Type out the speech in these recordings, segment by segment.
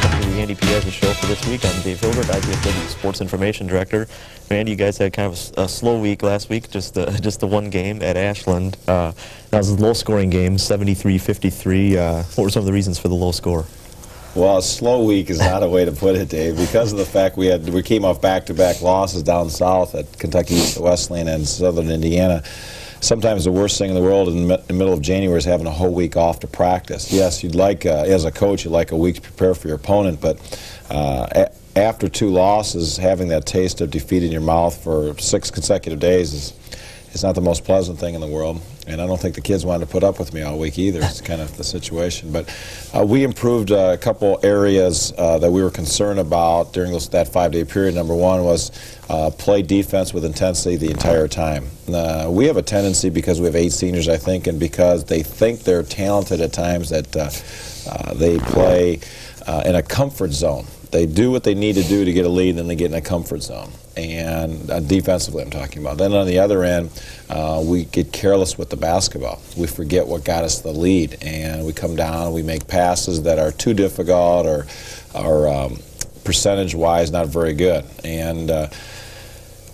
welcome to the Andy Piazza Show for this week. I'm Dave Hilbert, IPFW Sports Information Director. Andy, you guys had kind of a slow week last week, just the one game at Ashland. That was a low-scoring game, 73-53. What were some of the reasons for the low score? Well, a slow week is not a way to put it, Dave, because of the fact we came off back-to-back losses down south at Kentucky East Wesleyan and Southern Indiana. Sometimes the worst thing in the world in the middle of January is having a whole week off to practice. Yes, you'd like, as a coach, you'd like a week to prepare for your opponent, but after two losses, having that taste of defeat in your mouth for 6 consecutive days is not the most pleasant thing in the world. And I don't think the kids wanted to put up with me all week either. It's kind of the situation. But we improved a couple areas that we were concerned about during that 5-day period. Number one was play defense with intensity the entire time. We have a tendency, because we have 8 seniors, I think, and because they think they're talented at times, that they play in a comfort zone. They do what they need to do to get a lead, and then they get in a comfort zone. And defensively, I'm talking about. Then on the other end, we get careless with the basketball. We forget what got us the lead, and we come down, we make passes that are too difficult or percentage-wise not very good. And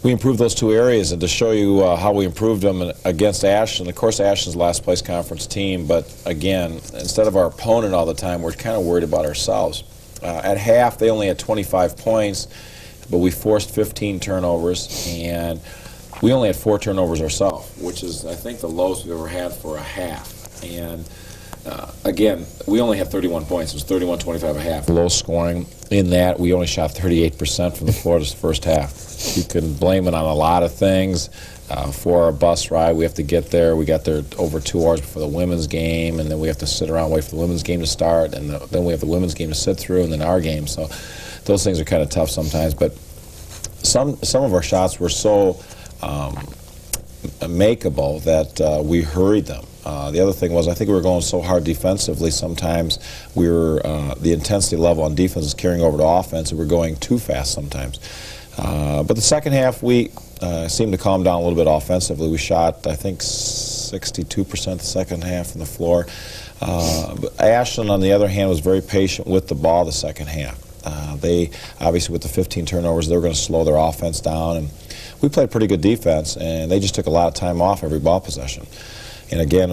we improved those 2 areas, and to show you how we improved them against Ashland. Of course, Ashland's last place conference team, but again, instead of our opponent all the time, we're kind of worried about ourselves. At half, they only had 25 points, but we forced 15 turnovers, and we only had 4 turnovers ourselves, which is, I think, the lowest we've ever had for a half. And again, we only had 31 points. It was 31-25 a half. Low scoring. In that, we only shot 38% from the floor this first half. You can blame it on a lot of things. For our bus ride, we have to get there. We got there over 2 hours before the women's game, and then we have to sit around and wait for the women's game to start, and then we have the women's game to sit through, and then our game. So those things are kind of tough sometimes. But some of our shots were so makeable that we hurried them. The other thing was, I think we were going so hard defensively, sometimes we were, the intensity level on defense is carrying over to offense, and we're going too fast sometimes. But the second half, we seemed to calm down a little bit offensively. We shot, I think, 62% the second half from the floor. But Ashland, on the other hand, was very patient with the ball the second half. They, obviously, with the 15 turnovers, they were going to slow their offense down. And we played pretty good defense, and they just took a lot of time off every ball possession. And again,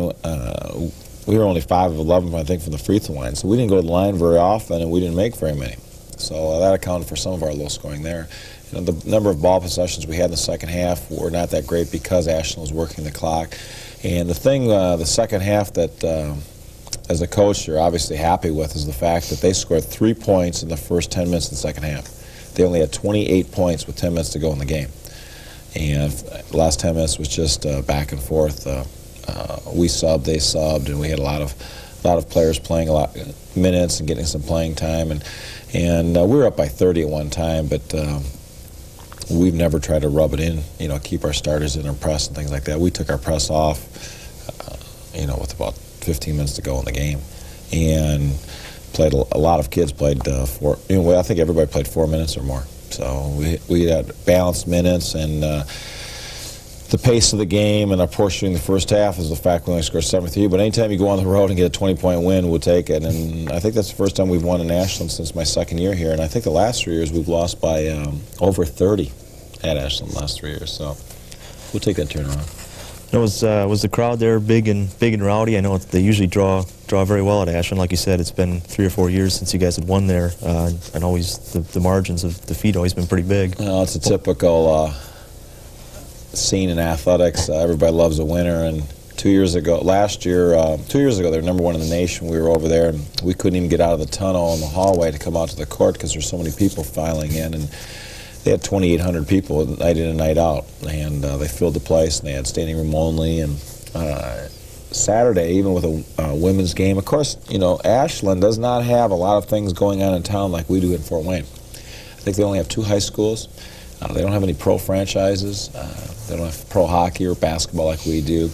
we were only 5 of 11, I think, from the free throw line. So we didn't go to the line very often, and we didn't make very many. So that accounted for some of our low scoring there. You know, the number of ball possessions we had in the second half were not that great because Ashland was working the clock. And the thing, the second half that, as a coach, you're obviously happy with is the fact that they scored 3 points in the first 10 minutes of the second half. They only had 28 points with 10 minutes to go in the game. And the last 10 minutes was just back and forth. We subbed, they subbed, and we had a lot of players playing a lot minutes and getting some playing time. And we were up by 30 at one time, but we've never tried to rub it in, you know, keep our starters in our press and things like that. We took our press off, you know, with about 15 minutes to go in the game, and played a lot of kids played I think everybody played 4 minutes or more. So we had balanced minutes, and the pace of the game and our poor shooting the first half is the fact we only scored 73. But anytime you go on the road and get a 20-point win, we'll take it. And I think that's the first time we've won in Ashland since my second year here. And I think the last 3 years we've lost by over 30 at Ashland the last 3 years. So we'll take that turnaround. Was the crowd there big and rowdy? I know they usually draw very well at Ashland. Like you said, it's been 3 or 4 years since you guys had won there, and always the margins of defeat always been pretty big. Well, it's a typical scene in athletics. Everybody loves a winner, and 2 years ago, 2 years ago, they were #1 in the nation. We were over there, and we couldn't even get out of the tunnel in the hallway to come out to the court because there's so many people filing in, and they had 2,800 people night in and night out, and they filled the place, and they had standing room only. And Saturday, even with a women's game, of course, you know, Ashland does not have a lot of things going on in town like we do in Fort Wayne. I think they only have 2 high schools. They don't have any pro franchises. They don't have pro hockey or basketball like we do.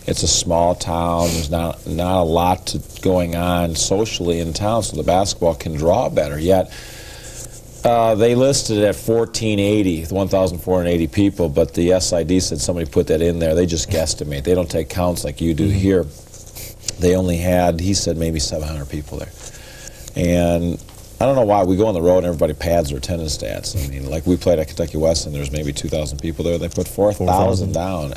It's a small town. There's not a lot going on socially in town, so the basketball can draw better. Yet they listed it at 1,480, 1,480 people, but the SID said somebody put that in there. They just guesstimate. They don't take counts like you do here. They only had, he said, maybe 700 people there. And I don't know why we go on the road and everybody pads their attendance stats. I mean, like we played at Kentucky Western, there's maybe 2,000 people there. They put 4,000 down.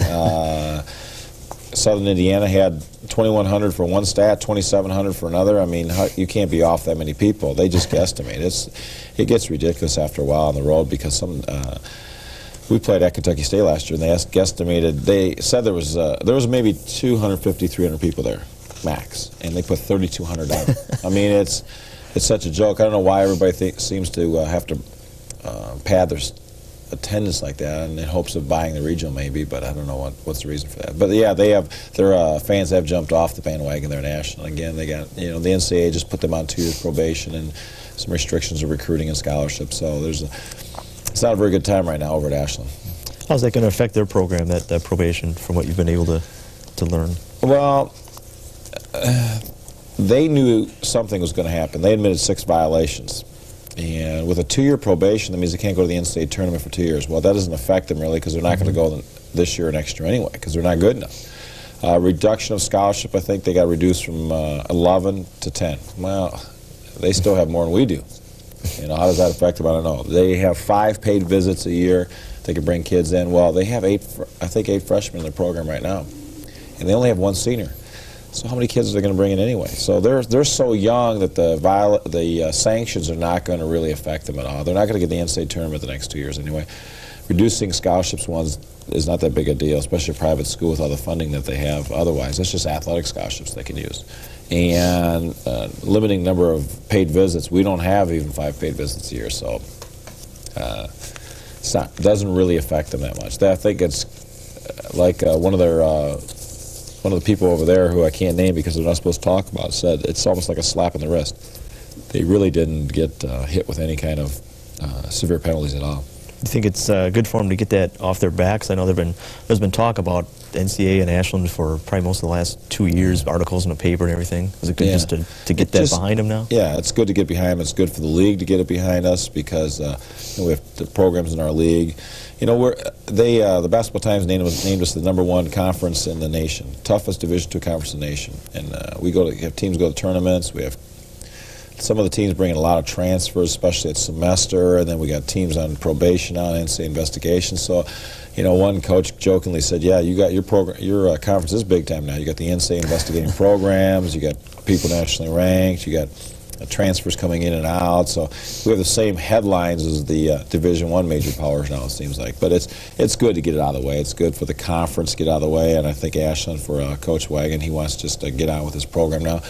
Southern Indiana had 2,100 for one stat, 2,700 for another. I mean, you can't be off that many people. They just guesstimate. It gets ridiculous after a while on the road because we played at Kentucky State last year, and they guesstimated. They said there was maybe 250, 300 people there, max, and they put 3,200 down. I mean, it's such a joke. I don't know why everybody seems to have to pad their attendance like that in hopes of buying the regional, maybe, but I don't know what's the reason for that. But yeah, their fans have jumped off the bandwagon there in Ashland. Again, they got, the NCAA just put them on 2 years probation and some restrictions of recruiting and scholarships. So it's not a very good time right now over at Ashland. How's that going to affect their program, that probation, from what you've been able to learn? Well, they knew something was going to happen. They admitted 6 violations. And with a 2-year probation, that means they can't go to the NCAA tournament for 2 years. Well, that doesn't affect them really because they're not going to go this year or next year anyway because they're not good enough. Reduction of scholarship, I think they got reduced from 11 to 10. Well, they still have more than we do. How does that affect them? I don't know. They have 5 paid visits a year. They can bring kids in. Well, they have 8 freshmen in their program right now, and they only have 1 senior. So how many kids are they going to bring in anyway? So they're so young that the sanctions are not going to really affect them at all. They're not going to get the NCAA tournament the next 2 years anyway. Reducing scholarships is not that big a deal, especially a private school with all the funding that they have otherwise. That's just athletic scholarships they can use. And limiting number of paid visits. We don't have even 5 paid visits a year, so it doesn't really affect them that much. I think it's like one of the people over there who I can't name because they're not supposed to talk about said it's almost like a slap in the wrist. They really didn't get hit with any kind of severe penalties at all. You think it's good for them to get that off their backs? I know there's been talk about NCAA and Ashland for probably most of the last 2 years, articles in the paper and everything. Is it good just to get that behind them now? Yeah, it's good to get behind them. It's good for the league to get it behind us because we have the programs in our league. The Basketball Times named us the #1 conference in the nation, toughest Division II conference in the nation. And we have teams go to tournaments. We have some of the teams bringing a lot of transfers, especially at semester, and then we got teams on probation on NCAA investigation. So, one coach jokingly said, "Yeah, you got your program, your conference is big time now. You got the NCAA investigating programs, you got people nationally ranked, you got transfers coming in and out. So we have the same headlines as the Division I major powers now, it seems like. But it's good to get it out of the way. It's good for the conference to get out of the way, and I think Ashland, for Coach Wagon, he wants just to get on with his program now.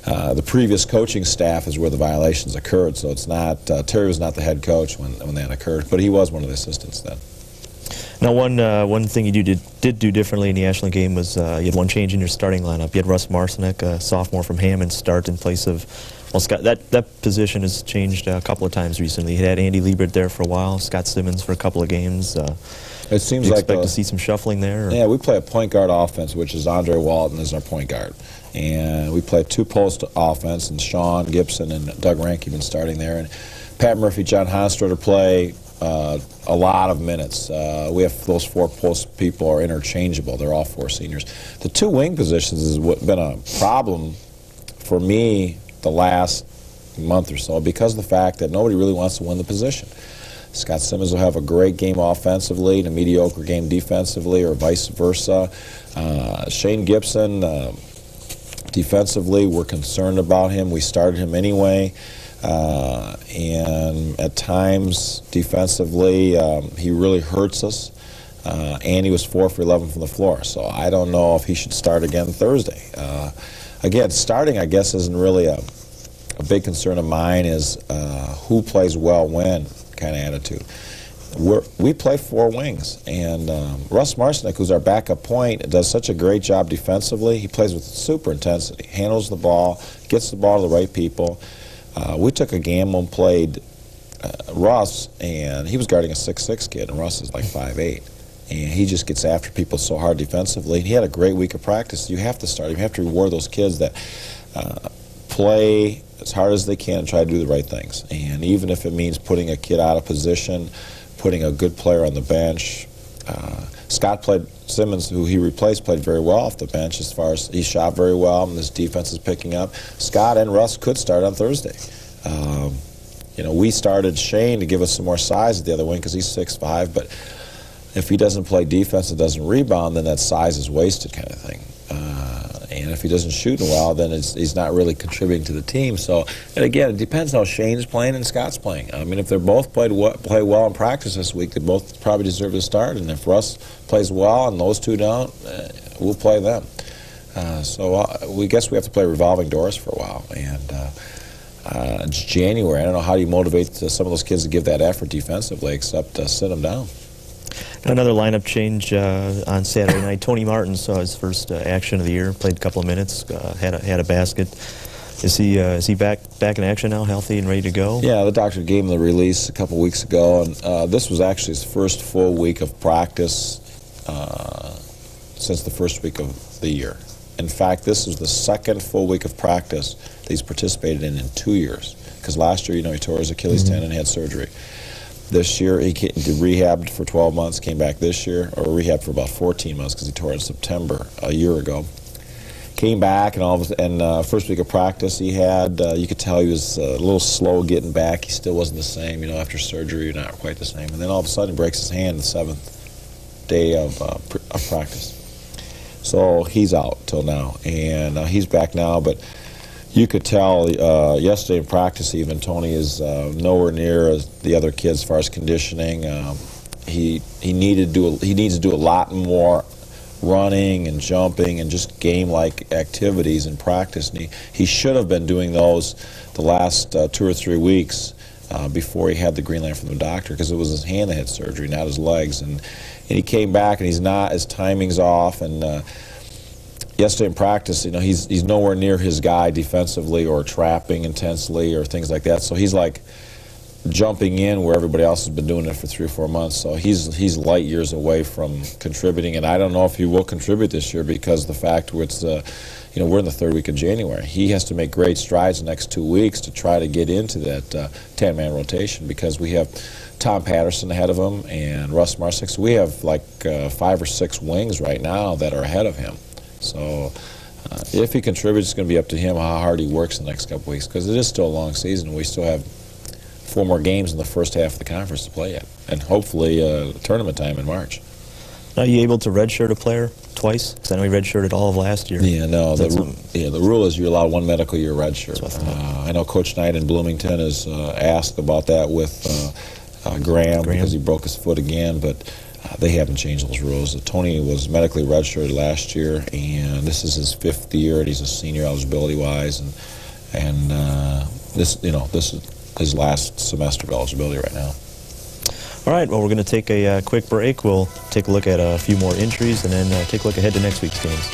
The previous coaching staff is where the violations occurred, so it's not Terry was not the head coach when that occurred, but he was one of the assistants then. Now, one thing you did do differently in the Ashland game was you had one change in your starting lineup. You had Russ Marcinek, a sophomore from Hammond, start in place of, well, Scott. That position has changed a couple of times recently. You had Andy Liebert there for a while, Scott Simmons for a couple of games. It seems do you like expect to see some shuffling there? Or? Yeah, we play a point guard offense, which is Andre Walton is our point guard. And we play 2 post offense, and Sean Gibson and Doug Ranke have been starting there. And Pat Murphy, John Honstrotter play a lot of minutes. We have those 4 post people are interchangeable. They're all 4 seniors. The 2 wing positions has been a problem for me the last month or so because of the fact that nobody really wants to win the position. Scott Simmons will have a great game offensively and a mediocre game defensively, or vice versa. Shane Gibson, defensively, we're concerned about him. We started him anyway. And at times, defensively, he really hurts us. And he was 4 for 11 from the floor. So I don't know if he should start again Thursday. Again, starting, I guess, isn't really a big concern of mine, is who plays well when kind of attitude. We play 4 wings, and Russ Marcinek, who's our backup point, does such a great job defensively. He plays with super intensity, handles the ball, gets the ball to the right people. We took a gamble and played Russ, and he was guarding a 6'6" kid, and Russ is like 5'8". And he just gets after people so hard defensively. And he had a great week of practice. You have to start him. You have to reward those kids that play as hard as they can and try to do the right things. And even if it means putting a kid out of position, putting a good player on the bench. Scott Simmons, who he replaced, played very well off the bench as far as he shot very well, and his defense is picking up. Scott and Russ could start on Thursday. we started Shane to give us some more size at the other wing because he's 6'5", but if he doesn't play defense and doesn't rebound, then that size is wasted kind of thing. And if he doesn't shoot well, then he's not really contributing to the team. So, and again, it depends how Shane's playing and Scott's playing. I mean, if they're both play well in practice this week, they both probably deserve to start. And if Russ plays well and those two don't, we'll play them. We guess we have to play revolving doors for a while. And it's January. I don't know how do you motivate some of those kids to give that effort defensively except sit them down. Another lineup change on Saturday night. Tony Martin saw his first action of the year. Played a couple of minutes. Had a basket. Is he back in action now, healthy and ready to go? Yeah, the doctor gave him the release a couple weeks ago, and this was actually his first full week of practice since the first week of the year. In fact, this is the second full week of practice that he's participated in 2 years. Because last year, he tore his Achilles tendon and had surgery. This year, he rehabbed for 12 months, came back this year, or rehabbed for about 14 months because he tore it in September a year ago. Came back, and first week of practice, he had, you could tell he was a little slow getting back. He still wasn't the same, after surgery, not quite the same. And then all of a sudden, he breaks his hand the 7th day of practice. So he's out till now, and he's back now, but you could tell yesterday in practice even Tony is nowhere near the other kids as far as conditioning. He needs to do a lot more running and jumping and just game-like activities in practice. And he should have been doing those the last 2 or 3 weeks before he had the green light from the doctor, because it was his hand that had surgery, not his legs. And he came back and he's not, his timing's off. And yesterday in practice, he's nowhere near his guy defensively or trapping intensely or things like that. So he's like jumping in where everybody else has been doing it for 3 or 4 months. So he's light years away from contributing, and I don't know if he will contribute this year because of the fact we're in the 3rd week of January. He has to make great strides the next 2 weeks to try to get into that 10-man rotation, because we have Tom Patterson ahead of him and Russ Marsick. So we have like 5 or 6 wings right now that are ahead of him. So if he contributes, it's going to be up to him how hard he works the next couple weeks, because it is still a long season. We still have 4 more games in the first half of the conference to play yet, and hopefully tournament time in March. Are you able to redshirt a player twice? Because I know he redshirted all of last year. Yeah, no. The rule is you allow 1 medical year redshirt. I know Coach Knight in Bloomington has asked about that with Graham because he broke his foot again, but they haven't changed those rules. Tony was medically redshirted last year, and this is his 5th year, and he's a senior eligibility-wise, and this is his last semester of eligibility right now. All right, well, we're going to take a quick break. We'll take a look at a few more injuries and then take a look ahead to next week's games.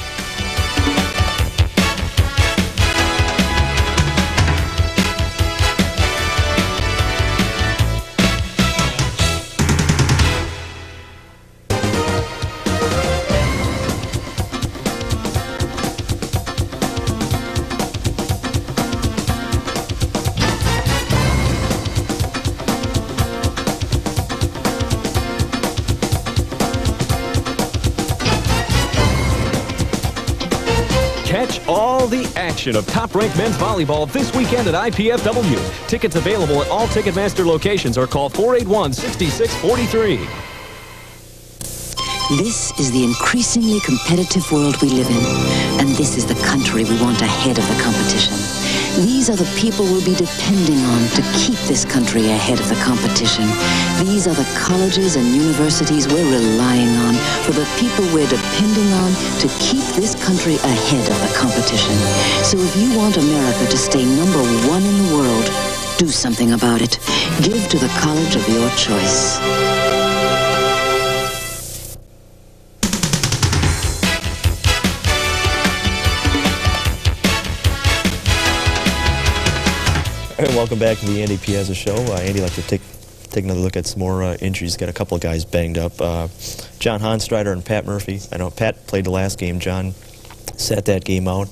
Catch all the action of top-ranked men's volleyball this weekend at IPFW. Tickets available at all Ticketmaster locations or call 481-6643. This is the increasingly competitive world we live in, and this is the country we want ahead of the competition. These are the people we'll be depending on to keep this country ahead of the competition. These are the colleges and universities we're relying on, for the people we're depending on to keep this country ahead of the competition. So if you want America to stay #1 in the world, do something about it. Give to the college of your choice. Welcome back to the Andy Piazza Show. Andy, I'd like to take another look at some more injuries. Got a couple of guys banged up. John Honstrider and Pat Murphy. I know Pat played the last game. John sat that game out.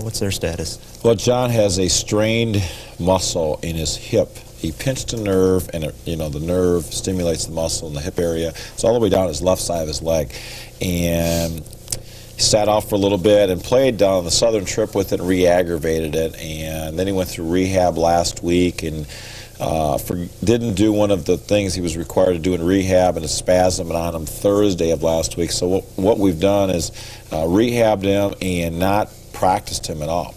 What's their status? Well, John has a strained muscle in his hip. He pinched a nerve, and the nerve stimulates the muscle in the hip area. It's all the way down his left side of his leg. And he sat off for a little bit and played down the southern trip with it and re-aggravated it, and then he went through rehab last week, and didn't do one of the things he was required to do in rehab, and a spasm on him Thursday of last week. So what we've done is rehabbed him and not practiced him at all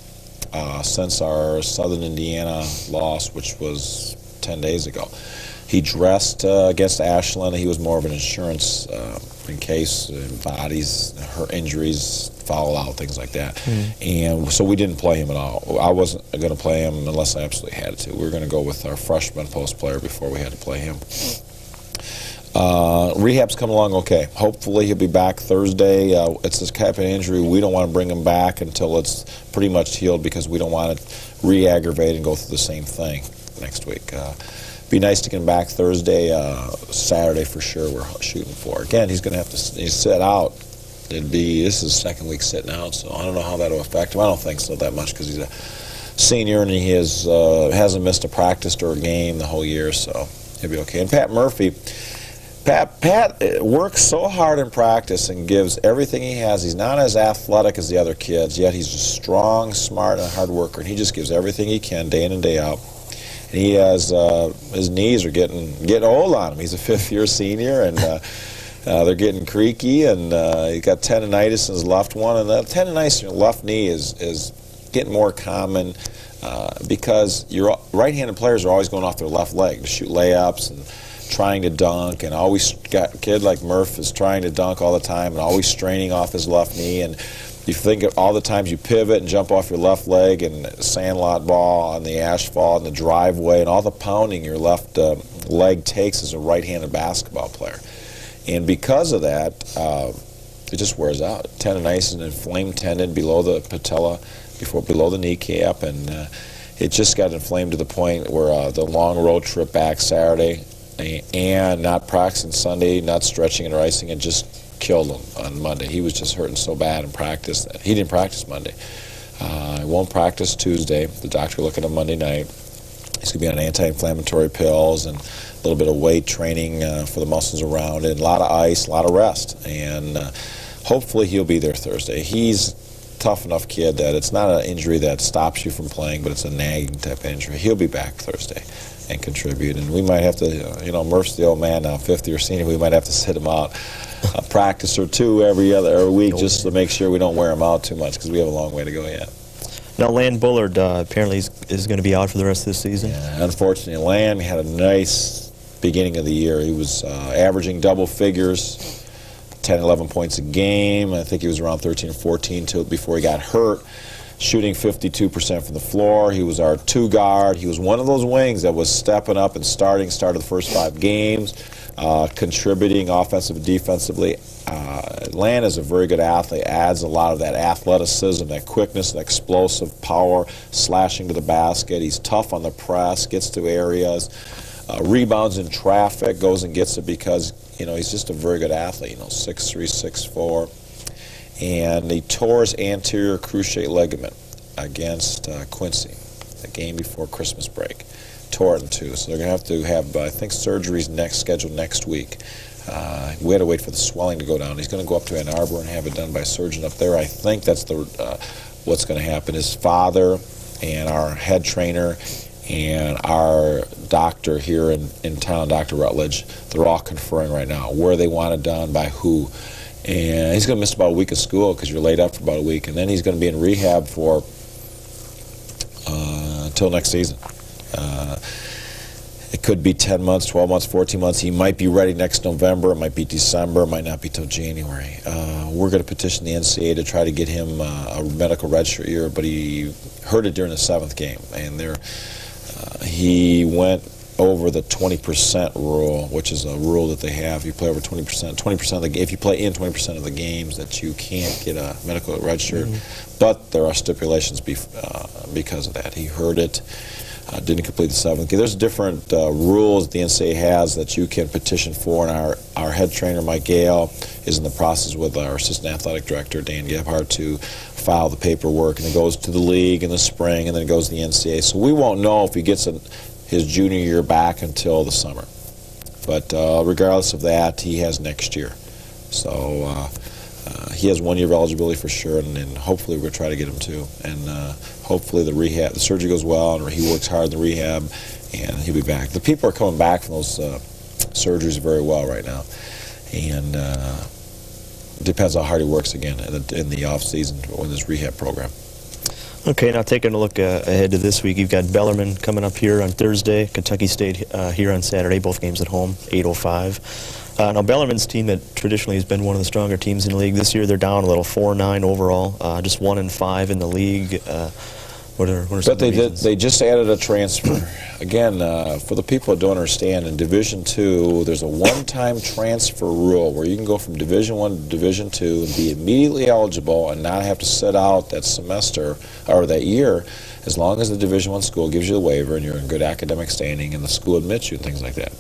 since our Southern Indiana loss, which was 10 days ago. He dressed against Ashland. He was more of an insurance in case bodies, her injuries, foul out, things like that. And so we didn't play him at all. I wasn't going to play him unless I absolutely had to. We were going to go with our freshman post player before we had to play him. Rehab's come along okay. Hopefully he'll be back Thursday. It's this type of injury. We don't want to bring him back until it's pretty much healed, because we don't want to re-aggravate and go through the same thing next week. Be nice to get him back Thursday. Saturday for sure we're shooting for. Again, he's going to have to sit out. This is his second week sitting out, so I don't know how that'll affect him. I don't think so that much, because he's a senior and he hasn't missed a practice or a game the whole year, so he'll be okay. And Pat Murphy, Pat works so hard in practice and gives everything he has. He's not as athletic as the other kids, yet he's just strong, smart, and a hard worker, and he just gives everything he can day in and day out. And he has his knees are getting old on him. He's a fifth-year senior, and they're getting creaky, and he's got tendonitis in his left one, and that tendonitis in your left knee is getting more common because your right-handed players are always going off their left leg to shoot layups and trying to dunk, and always got a kid like Murph is trying to dunk all the time and always straining off his left knee. And you think of all the times you pivot and jump off your left leg, and sandlot ball on the asphalt and the driveway, and all the pounding your left leg takes as a right-handed basketball player. And because of that, it just wears out. Tendonitis, an inflamed tendon below the patella, below the kneecap, and it just got inflamed to the point where the long road trip back Saturday and not practicing Sunday, not stretching and ricing, it just killed him on Monday. He was just hurting so bad in practice that he didn't practice Monday. He won't practice Tuesday. The doctor looked at him Monday night. He's going to be on anti-inflammatory pills and a little bit of weight training for the muscles around it, a lot of ice, a lot of rest, and hopefully he'll be there Thursday. He's a tough enough kid that it's not an injury that stops you from playing, but it's a nagging type of injury. He'll be back Thursday and contribute, and we might have to, Murph's the old man now, 50 or senior, we might have to sit him out a practice or two every week just to make sure we don't wear him out too much, because we have a long way to go yet. Now, Lan Bullard apparently is going to be out for the rest of the season. Yeah, unfortunately, Lan had a nice beginning of the year. He was averaging double figures, 10, 11 points a game. I think he was around 13 or 14 before he got hurt, shooting 52% from the floor. He was our two guard. He was one of those wings that was stepping up and started the first 5 games, contributing offensively and defensively. Lan is a very good athlete, adds a lot of that athleticism, that quickness, that explosive power, slashing to the basket. He's tough on the press, gets to areas, rebounds in traffic, goes and gets it because, he's just a very good athlete, 6'3", 6'4". And he tore his anterior cruciate ligament against Quincy, the game before Christmas break. Tore it in 2, so they're going to have, I think, surgeries scheduled next week. We had to wait for the swelling to go down. He's going to go up to Ann Arbor and have it done by a surgeon up there. I think that's what's going to happen. His father and our head trainer and our doctor here in town, Dr. Rutledge, they're all conferring right now where they want it done, by who. And he's going to miss about a week of school because you're laid up for about a week. And then he's going to be in rehab for until next season. It could be 10 months, 12 months, 14 months. He might be ready next November. It might be December. It might not be till January. We're going to petition the NCAA to try to get him a medical redshirt year, but he hurt it during the 7th game. And he went over the 20% rule, which is a rule that they have. If you play over 20% of the if you play in 20% of the games, that you can't get a medical redshirt. But there are stipulations because of that. He hurt it. Didn't complete the 7th game. There's different rules the NCAA has that you can petition for, and our head trainer, Mike Gale, is in the process with our assistant athletic director, Dan Gebhardt, to file the paperwork, and it goes to the league in the spring, and then it goes to the NCAA. So we won't know if he gets his junior year back until the summer. But regardless of that, he has next year. So He has 1 year of eligibility for sure, and hopefully we're going to try to get him 2. And hopefully the surgery goes well, and he works hard in the rehab, and he'll be back. The people are coming back from those surgeries very well right now, and it depends how hard he works again in the off season in this rehab program. Okay, now taking a look ahead to this week, you've got Bellarmine coming up here on Thursday, Kentucky State here on Saturday, both games at home, 8:05. Now Bellarmine's team that traditionally has been one of the stronger teams in the league, this year they're down a little, 4-9 overall, just 1-5 in the league. What are some But they reasons? they just added a transfer. Again, for the people that don't understand, in Division II, there's a one-time transfer rule where you can go from Division I to Division II and be immediately eligible and not have to sit out that semester or that year, as long as the Division I school gives you the waiver and you're in good academic standing and the school admits you and things like that.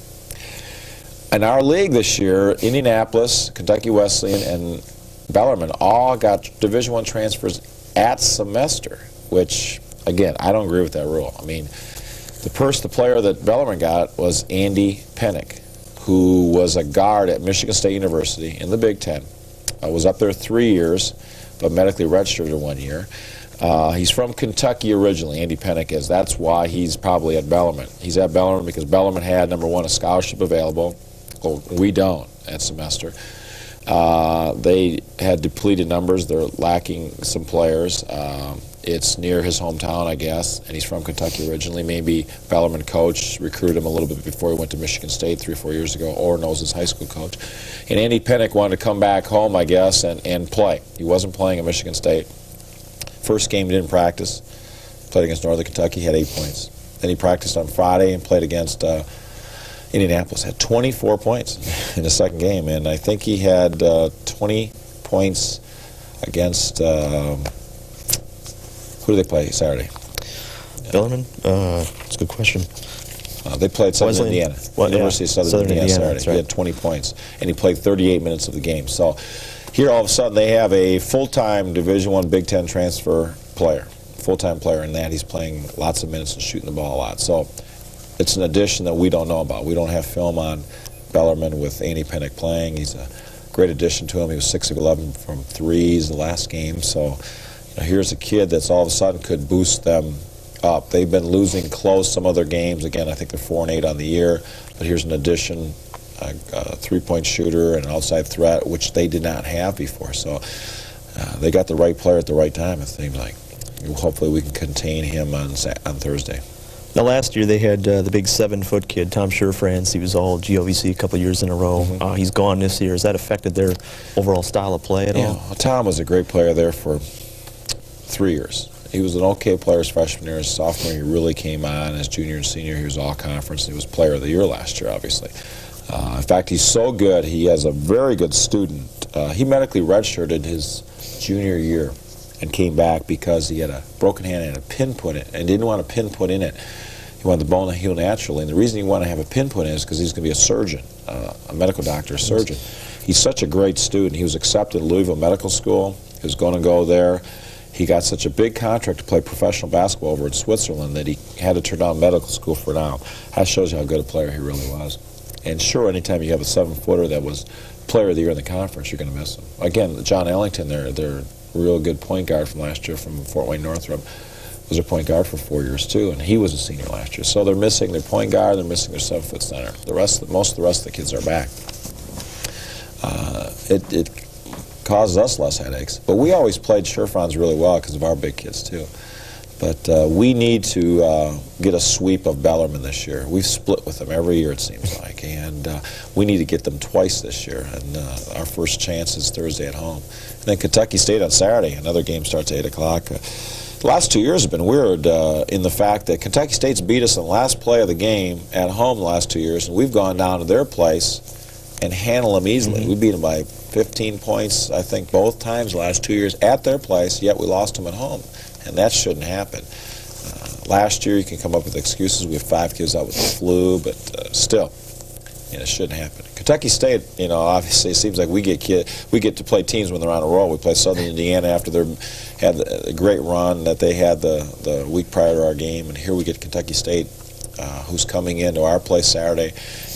In our league this year, Indianapolis, Kentucky Wesleyan, and Bellarmine all got Division I transfers at semester, which, again, I don't agree with that rule. I mean, the player that Bellarmine got was Andy Pennick, who was a guard at Michigan State University in the Big Ten. Was up there 3 years, but medically redshirted 1 year. He's from Kentucky originally, Andy Pennick is. That's why he's probably at Bellarmine. He's at Bellarmine because Bellarmine had, number one, a scholarship available. Well, we don't at semester. They had depleted numbers. They're lacking some players. It's near his hometown, I guess, and he's from Kentucky originally. Maybe Bellarmine coach recruited him a little bit before he went to Michigan State 3 or 4 years ago, or knows his high school coach. And Andy Pennick wanted to come back home, I guess, and play. He wasn't playing at Michigan State. First game he didn't practice. Played against Northern Kentucky, had 8 points. Then he practiced on Friday and played against Indianapolis, had 24 points in the second game, and I think he had 20 points against, who do they play Saturday? Bellarmine? That's a good question. They played Southern Indiana, University of Southern Indiana Saturday. Right. He had 20 points, and he played 38 minutes of the game. So here all of a sudden they have a full-time Division I Big Ten transfer player, full-time player in that. He's playing lots of minutes and shooting the ball a lot. So it's an addition that we don't know about. We don't have film on Bellarmine with Andy Pennick playing. He's a great addition to him. He was 6 of 11 from threes the last game. So here's a kid that's all of a sudden could boost them up. They've been losing close some other games. Again, I think they're 4-8 on the year. But here's an addition, a three-point shooter and an outside threat, which they did not have before. So they got the right player at the right time, it seems like. Hopefully we can contain him on Thursday. Now, last year they had the big 7-foot kid, Tom Sherfrance. He was all GOVC a couple years in a row. He's gone this year. Has that affected their overall style of play at all? Well, Tom was a great player there for 3 years. He was an okay player his freshman year. His sophomore, he really came on. His junior and senior, he was all conference. He was player of the year last year, obviously. In fact, he's so good, he has a very good student. He medically redshirted his junior year and came back because he had a broken hand and a pin put in it, and didn't want a pin put in it. He wanted the bone to heal naturally, and the reason he wanted to have a pin put in is because he's going to be a surgeon, a medical doctor, a surgeon. He's such a great student. He was accepted at Louisville Medical School. He was going to go there. He got such a big contract to play professional basketball over in Switzerland that he had to turn down medical school for now. That shows you how good a player he really was. And sure, anytime you have a 7-footer that was player of the year in the conference, you're going to miss him. Again, John Ellington, their real good point guard from last year from Fort Wayne Northrop, was their point guard for 4 years too, and he was a senior last year. So they're missing their point guard, they're missing their 7-foot center. Most of the rest of the kids are back. It causes us less headaches, but we always played Sherfrance really well because of our big kids too. But we need to get a sweep of Bellarmine this year. We've split with them every year, it seems like, and we need to get them twice this year. And our first chance is Thursday at home. And then Kentucky State on Saturday. Another game starts at 8 o'clock. The last 2 years have been weird in the fact that Kentucky State's beat us in the last play of the game at home the last 2 years, and we've gone down to their place and handled them easily. We beat them by 15 points, I think, both times the last 2 years at their place, yet we lost them at home. And that shouldn't happen. Last year, you can come up with excuses. We have 5 kids out with the flu, but still, it shouldn't happen. Kentucky State, obviously, it seems like we get to play teams when they're on a roll. We play Southern Indiana after they had the great run that they had the week prior to our game, and here we get Kentucky State, who's coming into our place Saturday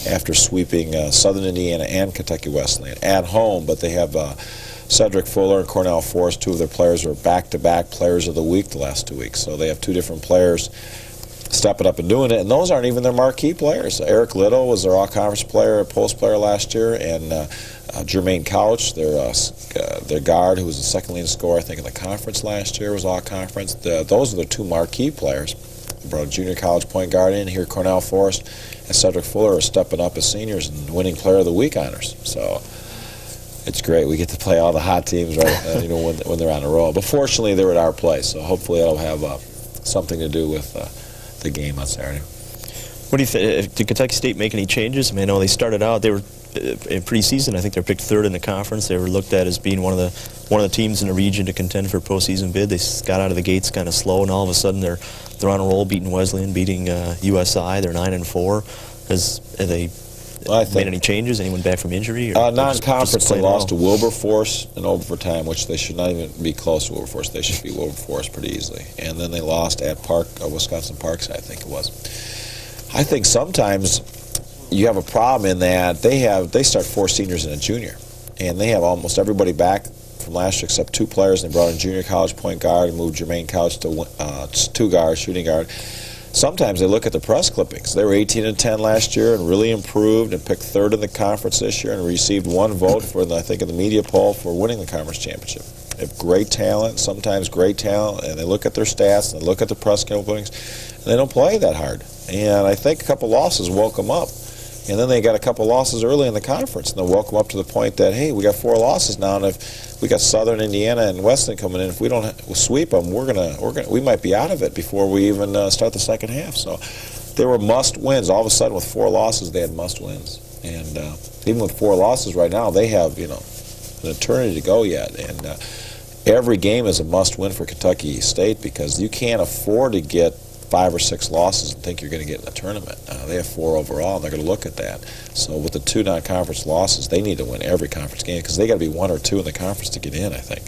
after sweeping Southern Indiana and Kentucky Wesleyan at home, but they have Cedric Fuller and Cornell Forest, two of their players, were back-to-back players of the week the last 2 weeks. So they have two different players stepping up and doing it, and those aren't even their marquee players. Eric Little was their all-conference player, post player last year, and Jermaine Couch, their guard, who was the second leading scorer, I think, in the conference last year, was all-conference. Those are the two marquee players. They brought a junior college point guard in here. Cornell Forest and Cedric Fuller are stepping up as seniors and winning player of the week honors. So it's great. We get to play all the hot teams, right? When they're on a roll. But fortunately, they're at our place, so hopefully it'll have something to do with the game on Saturday. What do you think? Did Kentucky State make any changes? I mean, I know they started out. They were in preseason. I think they're picked third in the conference. They were looked at as being one of the teams in the region to contend for a postseason bid. They got out of the gates kind of slow, and all of a sudden they're on a roll, beating Wesleyan, beating USI. They're 9-4. Have they made any changes? Anyone back from injury? Non-conference, they lost to Wilberforce in overtime, which they should not even be close to Wilberforce. They should beat Wilberforce pretty easily. And then they lost at Wisconsin Parkside, I think it was. I think sometimes you have a problem in that they start 4 seniors and a junior, and they have almost everybody back from last year except 2 players. And they brought in junior college point guard and moved Jermaine Couch to 2 guards, shooting guard. Sometimes they look at the press clippings. They were 18-10 last year and really improved and picked 3rd in the conference this year and received 1 vote in the media poll for winning the conference championship. They have great talent, sometimes great talent, and they look at their stats and they look at the press clippings, and they don't play that hard. And I think a couple losses woke them up. And then they got a couple losses early in the conference, and they woke them up to the point that, hey, we got 4 losses now, and if we got Southern Indiana and Weston coming in, if we don't sweep them, we might be out of it before we even start the second half. So they were must wins. All of a sudden, with 4 losses, they had must wins. And even with 4 losses right now, they have an eternity to go yet. And every game is a must win for Kentucky State, because you can't afford to get 5 or 6 losses and think you're going to get in the tournament. They have 4 overall, and they're going to look at that. So with the 2 non-conference losses, they need to win every conference game, because they got to be 1 or 2 in the conference to get in, I think.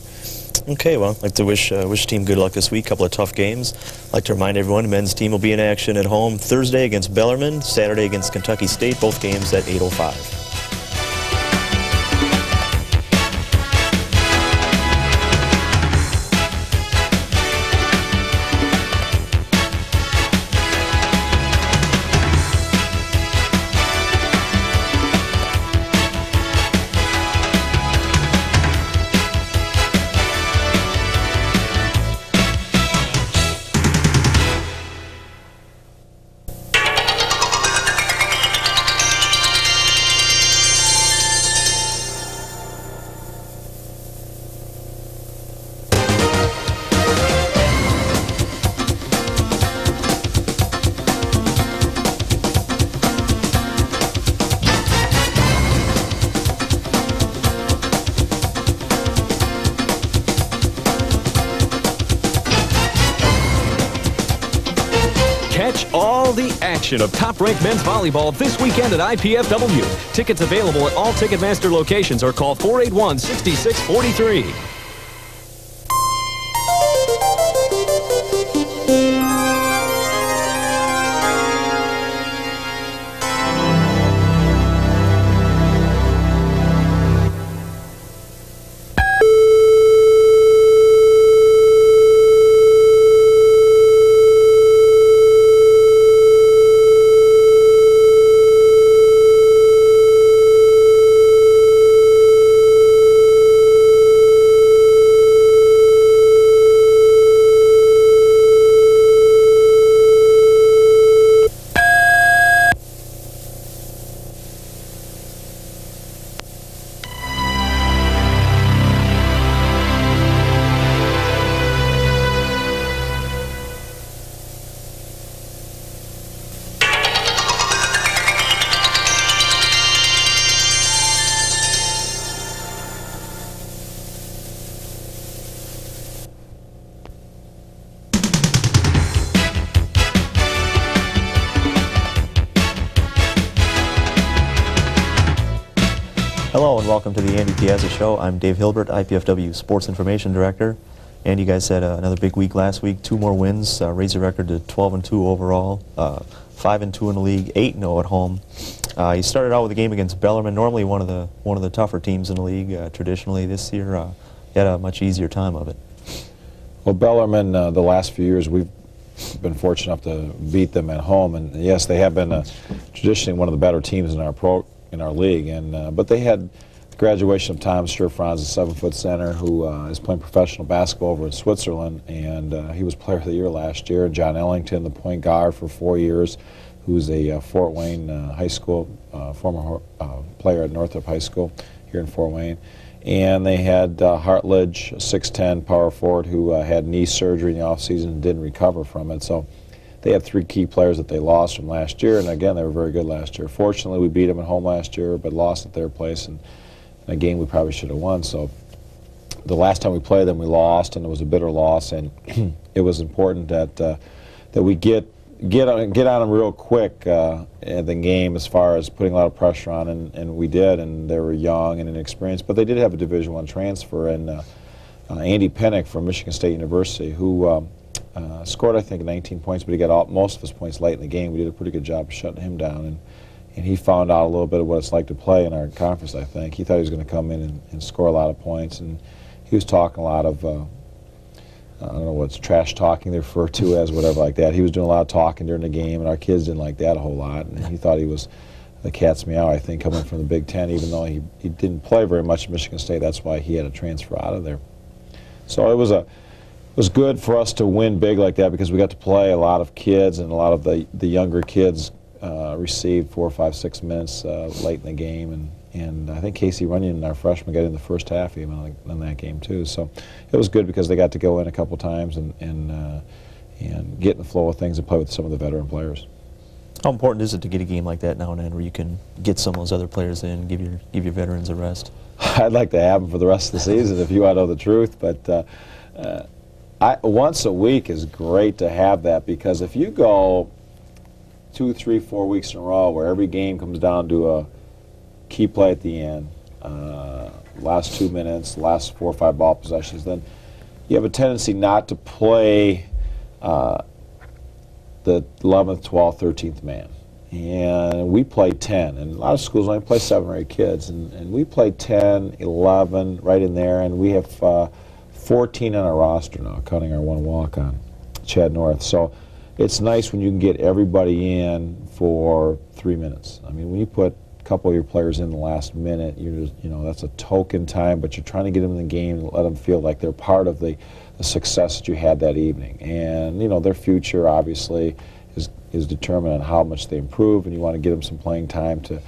Okay, well, I'd like to wish the team good luck this week. Couple of tough games. I'd like to remind everyone, the men's team will be in action at home Thursday against Bellarmine, Saturday against Kentucky State, both games at 8:05. Catch all the action of top-ranked men's volleyball this weekend at IPFW. Tickets available at all Ticketmaster locations, or call 481-6643. Hello and welcome to the Andy Piazza Show. I'm Dave Hilbert, IPFW Sports Information Director. And you guys had another big week last week. 2 more wins, raised the record to 12-2 overall, 5-2 in the league, 8-0 at home. You started out with a game against Bellarmine, normally one of the tougher teams in the league. Traditionally, this year you had a much easier time of it. Well, Bellarmine, the last few years, we've been fortunate enough to beat them at home, and yes, they have been traditionally one of the better teams in our league. And but they had the graduation of Tom Scherfranz, a 7-foot center who is playing professional basketball over in Switzerland, and he was Player of the Year last year. John Ellington, the point guard for 4 years, who's a Fort Wayne High School former player at Northrop High School here in Fort Wayne. And they had Hartledge, 6'10", power forward, who had knee surgery in the offseason and didn't recover from it. So they had 3 key players that they lost from last year, and again, they were very good last year. Fortunately, we beat them at home last year, but lost at their place, and in a game we probably should have won. So the last time we played them, we lost, and it was a bitter loss, and it was important that we get on them real quick in the game as far as putting a lot of pressure on, and we did, and they were young and inexperienced, but they did have a Division I transfer, and Andy Pinnock from Michigan State University, who scored, I think, 19 points, but he got most of his points late in the game. We did a pretty good job of shutting him down, and he found out a little bit of what it's like to play in our conference, I think. He thought he was going to come in and score a lot of points, and he was talking a lot of I don't know what's trash talking they refer to as, whatever like that. He was doing a lot of talking during the game, and our kids didn't like that a whole lot. And he thought he was the cat's meow, I think, coming from the Big Ten, even though he didn't play very much at Michigan State. That's why he had to transfer out of there. So it was good for us to win big like that because we got to play a lot of kids, and a lot of the younger kids received 4, 5, 6 minutes late in the game, and I think Casey Runyon, our freshman, got in the first half even on that game too. So it was good because they got to go in a couple times and get in the flow of things and play with some of the veteran players. How important is it to get a game like that now and then where you can get some of those other players in, give your veterans a rest? I'd like to have them for the rest of the season if you want to know the truth, but once a week is great to have that, because if you go 2, 3, 4 weeks in a row where every game comes down to a key play at the end, last 2 minutes, last 4 or 5 ball possessions, then you have a tendency not to play the 11th, 12th, 13th man. And we play 10, and a lot of schools only play 7 or 8 kids, and we play 10, 11, right in there, and we have 14 on our roster now, counting our one walk-on, Chad North. So it's nice when you can get everybody in for 3 minutes. I mean, when you put couple of your players in the last minute, that's a token time, but you're trying to get them in the game and let them feel like they're part of the success that you had that evening. And their future obviously is determined on how much they improve, and you want to get them some playing time to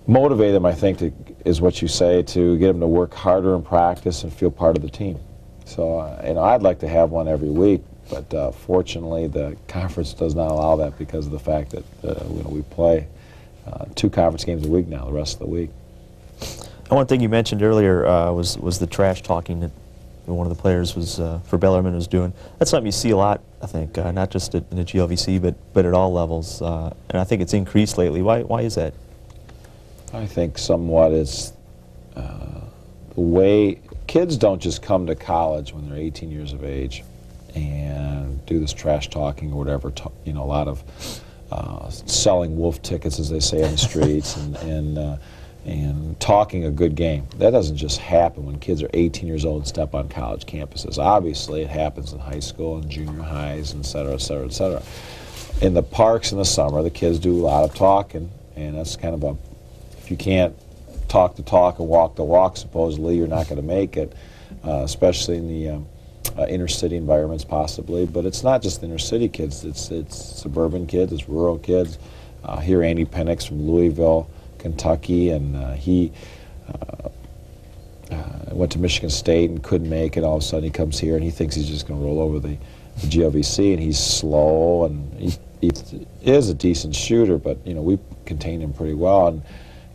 motivate them, I think, is what you say, to get them to work harder in practice and feel part of the team. So I'd like to have one every week, but fortunately the conference does not allow that because of the fact that we play 2 conference games a week now, the rest of the week. And one thing you mentioned earlier was the trash talking that one of the players for Bellarmine was doing. That's something you see a lot, I think, not just in the GLVC, but at all levels. And I think it's increased lately. Why is that? I think somewhat it's the way kids don't just come to college when they're 18 years of age and do this trash talking or whatever. A lot of selling wolf tickets, as they say on the streets, and talking a good game. That doesn't just happen when kids are 18 years old and step on college campuses. Obviously, it happens in high school and junior highs, et cetera, et cetera, et cetera. In the parks in the summer, the kids do a lot of talking, and that's kind of if you can't talk the talk and walk the walk, supposedly, you're not going to make it, especially in the inner city environments possibly, but it's not just inner city kids, it's suburban kids, it's rural kids. Here Andy Penix from Louisville, Kentucky, and he went to Michigan State and couldn't make it. All of a sudden he comes here and he thinks he's just going to roll over the GLVC, and he's slow, and he is a decent shooter, but we contained him pretty well,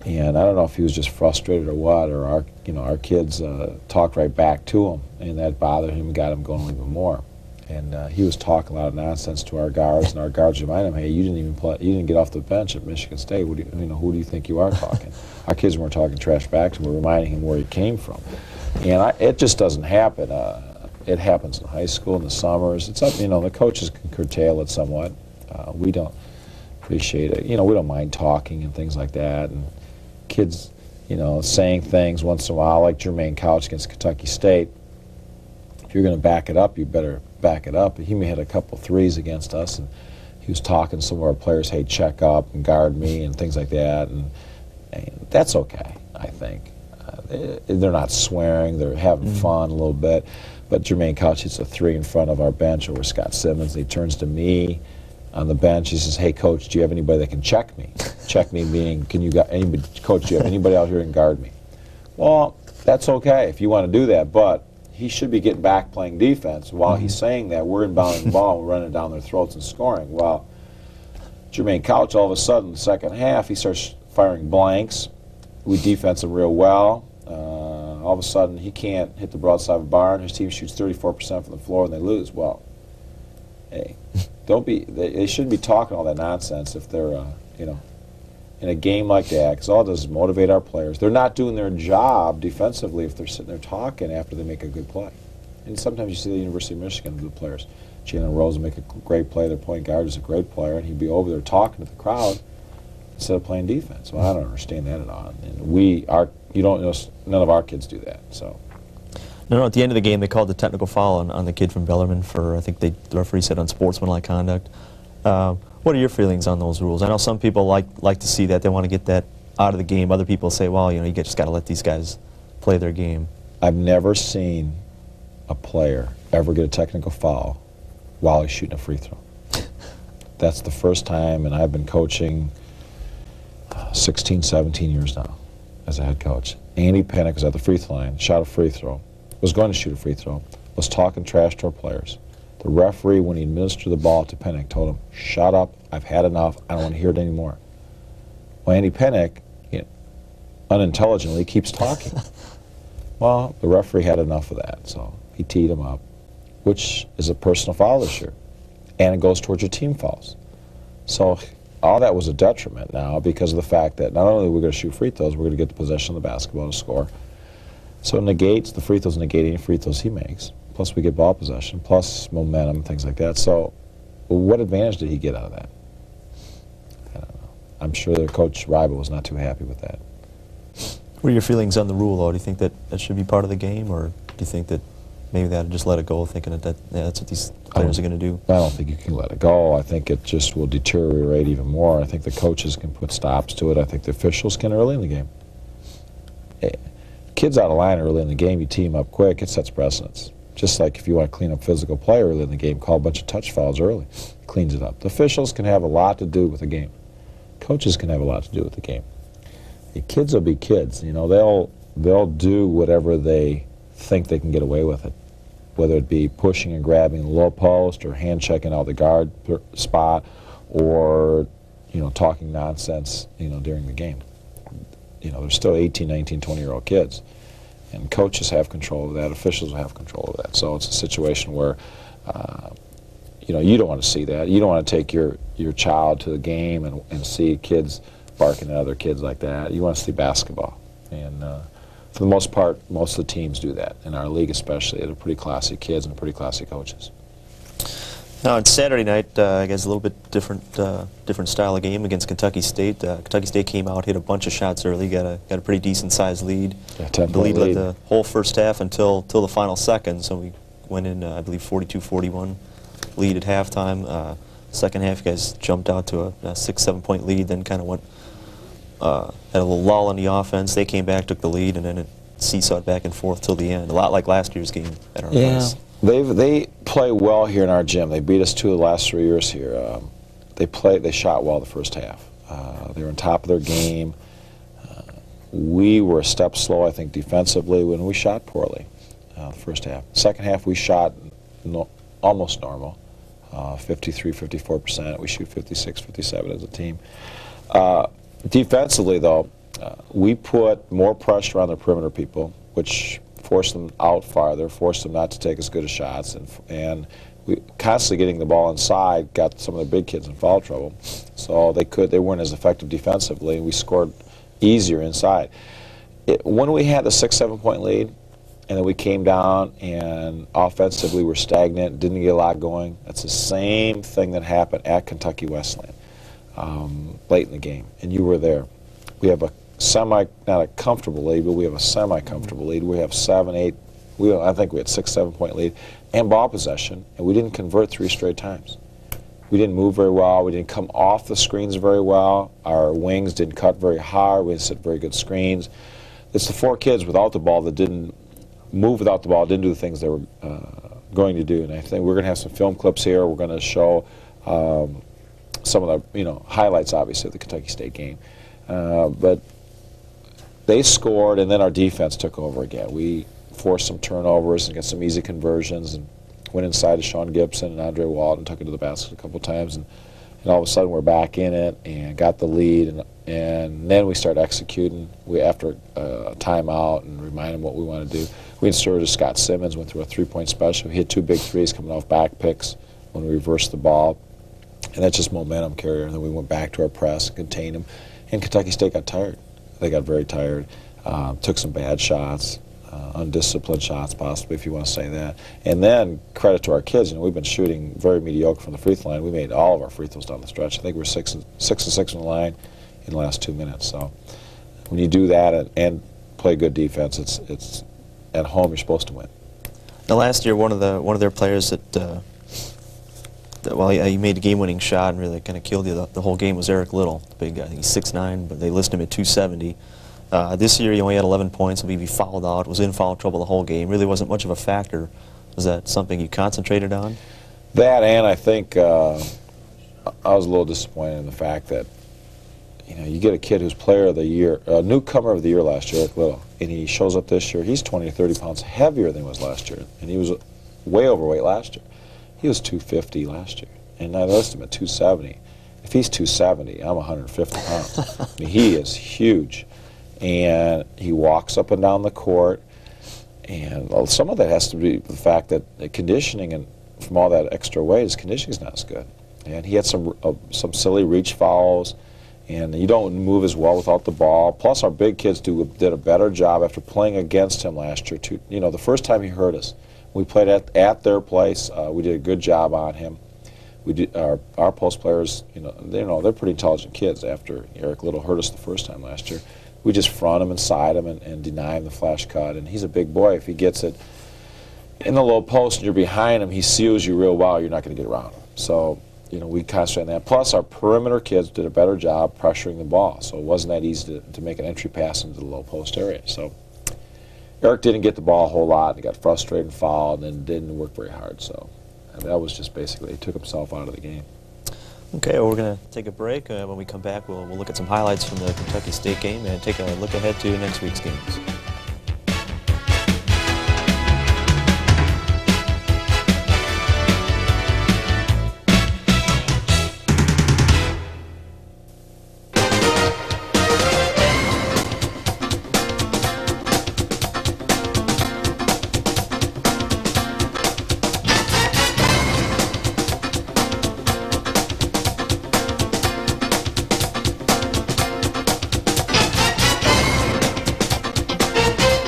and I don't know if he was just frustrated or what, or our kids talked right back to him, and that bothered him and got him going even more. And he was talking a lot of nonsense to our guards, and our guards reminded him, "Hey, you didn't even play. You didn't get off the bench at Michigan State. Who do you think you are talking?" Our kids weren't talking trash back to him. We're reminding him where he came from, and it just doesn't happen. It happens in high school in the summers. It's up. The coaches can curtail it somewhat. We don't. appreciate it. You know, we don't mind talking and things like that, and kids, you know, saying things once in a while, like Jermaine Couch against Kentucky State. If you're going to back it up, you better back it up. He may hit a couple threes against us, and he was talking to some of our players, hey, check up and guard me and things like that, and that's okay, I think. They're not swearing, they're having fun a little bit, but Jermaine Couch hits a three in front of our bench over Scott Simmons, and he turns to me on the bench. He says, hey, Coach, do you have anybody that can check me? Check me meaning, Coach, do you have anybody out here that can guard me? Well, that's okay if you want to do that, but he should be getting back playing defense. While he's saying that, we're inbounding the ball and we're running down their throats and scoring. Well, Jermaine Couch, all of a sudden, in the second half, he starts firing blanks. We defense him real well. All of a sudden, he can't hit the broadside of a barn. His team shoots 34% from the floor and they lose. Well, hey, they shouldn't be talking all that nonsense if they're, you know, in a game like that, because all it does is motivate our players. They're not doing their job defensively if they're sitting there talking after they make a good play. And sometimes you see the University of Michigan, the players. Jalen Rose will make a great play. Their point guard is a great player, and he'd be over there talking to the crowd instead of playing defense. Well, I don't understand that at all. And none of our kids do that. So. No, at the end of the game, they called the technical foul on the kid from Bellarmine for, I think the referee said, unsportsmanlike conduct. What are your feelings on those rules? I know some people like to see that. They want to get that out of the game. Other people say, well, you know, you just got to let these guys play their game. I've never seen a player ever get a technical foul while he's shooting a free throw. That's the first time, and I've been coaching 16, 17 years now as a head coach. Andy Pennick was at the free throw line, shot a free throw, was going to shoot a free throw, was talking trash to our players. The referee, when he administered the ball to Pennick, told him, shut up, I've had enough, I don't want to hear it anymore. Well, Andy Pennick, unintelligently, keeps talking. Well, the referee had enough of that, so he teed him up, which is a personal foul this year, and it goes towards your team fouls. So all that was a detriment now because of the fact that not only are we going to shoot free throws, we're going to get the possession of the basketball to score. So it negates, the free throws negate any free throws he makes. Plus we get ball possession, plus momentum, things like that. So what advantage did he get out of that? I don't know. I'm sure that Coach Ryba was not too happy with that. What are your feelings on the rule, though? Do you think that should be part of the game, or do you think that maybe they ought to just let it go, thinking that's what these players are going to do? I don't think you can let it go. I think it just will deteriorate even more. I think the coaches can put stops to it. I think the officials can early in the game. Kids out of line early in the game, you team up quick, it sets precedence. Just like if you want to clean up physical play early in the game, call a bunch of touch fouls early. It cleans it up. The officials can have a lot to do with the game. Coaches can have a lot to do with the game. The kids will be kids. You know, they'll do whatever they think they can get away with it, whether it be pushing and grabbing the low post or hand checking out the guard spot, or talking nonsense during the game. They're still 18, 19, 20-year-old kids. And coaches have control of that, officials have control of that. So it's a situation where, you don't want to see that. You don't want to take your child to the game and see kids barking at other kids like that. You want to see basketball. And for the most part, most of the teams do that. In our league especially, they're pretty classy kids and pretty classy coaches. Now, on Saturday night, I guess a little bit different style of game against Kentucky State. Kentucky State came out, hit a bunch of shots early, got a pretty decent-sized lead. Yeah, the lead led the whole first half until the final second, so we went in, I believe, 42-41 lead at halftime. Second half, you guys jumped out to a 6-7 point lead, then kind of went, had a little lull in the offense. They came back, took the lead, and then it seesawed back and forth till the end. A lot like last year's game at our place. They play well here in our gym. They beat us 2 of the last 3 years here. They shot well the first half. They were on top of their game. We were a step slow, I think, defensively when we shot poorly the first half. Second half, we shot almost normal, 53, 54%. We shoot 56, 57 as a team. Defensively, though, we put more pressure on the perimeter people, which forced them out farther, forced them not to take as good of shots, and we constantly getting the ball inside got some of the big kids in foul trouble. So they weren't as effective defensively, and we scored easier inside. When we had the 6-7 point lead, and then we came down and offensively we're stagnant, didn't get a lot going, that's the same thing that happened at Kentucky Wesleyan. late in the game, and you were there. We have a not a comfortable lead, but we have a semi-comfortable lead. We have 7, 8, I think we had 6, 7 point lead, and ball possession, and we didn't convert 3 straight times. We didn't move very well. We didn't come off the screens very well. Our wings didn't cut very hard. We didn't set very good screens. It's the 4 kids without the ball that didn't move without the ball, didn't do the things they were going to do. And I think we're going to have some film clips here. We're going to show some of the highlights, obviously, of the Kentucky State game. But they scored, and then our defense took over again. We forced some turnovers and got some easy conversions, and went inside to Sean Gibson and Andre Walton, took it to the basket a couple times, and all of a sudden we're back in it and got the lead, and then we started executing. After a timeout and remind them what we want to do, we inserted Scott Simmons, went through a 3-point special. He hit 2 big threes coming off back picks when we reversed the ball, and that's just momentum carrier. And then we went back to our press and contained them, and Kentucky State got tired. They got very tired, took some bad shots, undisciplined shots possibly, if you want to say that. And then credit to our kids, we've been shooting very mediocre from the free throw line. We made all of our free throws down the stretch. I think we're 6 and 6 on the line in the last 2 minutes. So when you do that and play good defense, it's at home you're supposed to win. Now last year, one of their players that he made a game-winning shot and really kind of killed you the whole game was Eric Little, the big guy. I think he's 6'9", but they listed him at 270. This year he only had 11 points. I believe he fouled out, was in foul trouble the whole game. Really wasn't much of a factor. Was that something you concentrated on? That, and I think I was a little disappointed in the fact that you get a kid who's player of the year, newcomer of the year last year, Eric Little, and he shows up this year. He's 20 to 30 pounds heavier than he was last year, and he was way overweight last year. He was 250 last year, and I listed him at 270. If he's 270, I'm 150 pounds. I mean, he is huge, and he walks up and down the court, and some of that has to be the fact that the conditioning, and from all that extra weight, his conditioning is not as good. And he had some silly reach fouls, and you don't move as well without the ball. Plus, our big kids did a better job after playing against him last year. The first time he hurt us, we played at their place. We did a good job on him. We did our post players. They're pretty intelligent kids. After Eric Little hurt us the first time last year, we just front him and side him and deny him the flash cut. And he's a big boy. If he gets it in the low post and you're behind him, he seals you real well. You're not going to get around him. So we concentrate on that. Plus, our perimeter kids did a better job pressuring the ball. So it wasn't that easy to make an entry pass into the low post area. So Eric didn't get the ball a whole lot, and he got frustrated and fouled and didn't work very hard. So that was just basically, he took himself out of the game. Okay, well, we're going to take a break. When we come back, we'll look at some highlights from the Kentucky State game and take a look ahead to next week's games.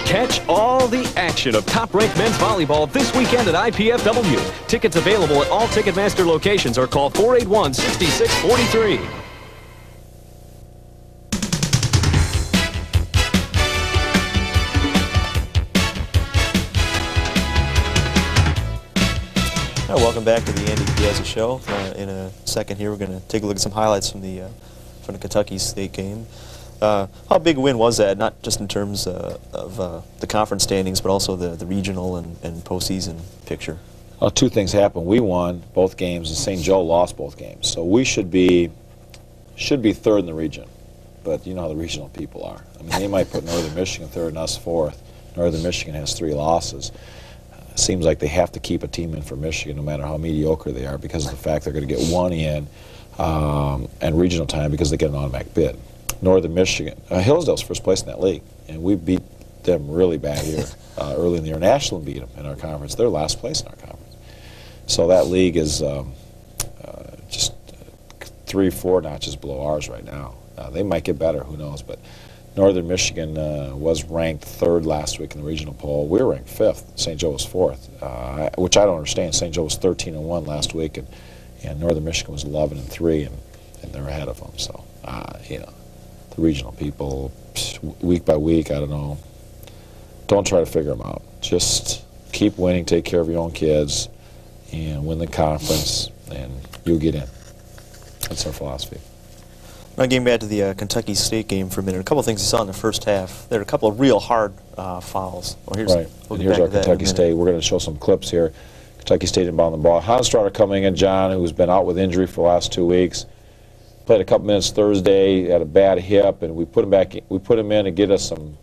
Catch all the action of top-ranked men's volleyball this weekend at IPFW. Tickets available at all Ticketmaster locations or call 481-6643. Welcome back to the Andy Piazza Show. In a second here, we're going to take a look at some highlights from the Kentucky State game. How big a win was that, not just in terms of the conference standings, but also the regional and postseason picture? Well, 2 things happened. We won both games, and St. Joe lost both games. So we should be 3rd in the region. But you know how the regional people are. I mean, they might put Northern Michigan 3rd and us 4th. Northern Michigan has 3 losses. Seems like they have to keep a team in for Michigan no matter how mediocre they are because of the fact they're going to get 1 in and regional time because they get an automatic bid. Northern Michigan, Hillsdale's first place in that league, and we beat them really bad here early in the year. Ashland beat them in our conference. They're last place in our conference. So that league is just 3-4 notches below ours right now. They might get better, who knows, but Northern Michigan was ranked 3rd last week in the regional poll. We were ranked 5th. St. Joe was 4th, which I don't understand. St. Joe was 13-1 last week, and Northern Michigan was 11-3. And and they're ahead of them. So, the regional people, week by week, I don't know. Don't try to figure them out. Just keep winning, take care of your own kids, and win the conference, and you'll get in. That's our philosophy. Now, getting back to the Kentucky State game for a minute, a couple of things you saw in the first half. There were a couple of real hard fouls. Well, Right. We'll And get here's back our to that in a Kentucky minute. State. We're going to show some clips here. Kentucky State inbound the ball. Hanstrotter coming in, John, who's been out with injury for the last 2 weeks. Played a couple minutes Thursday, had a bad hip, and we put him back. We put him in to get us some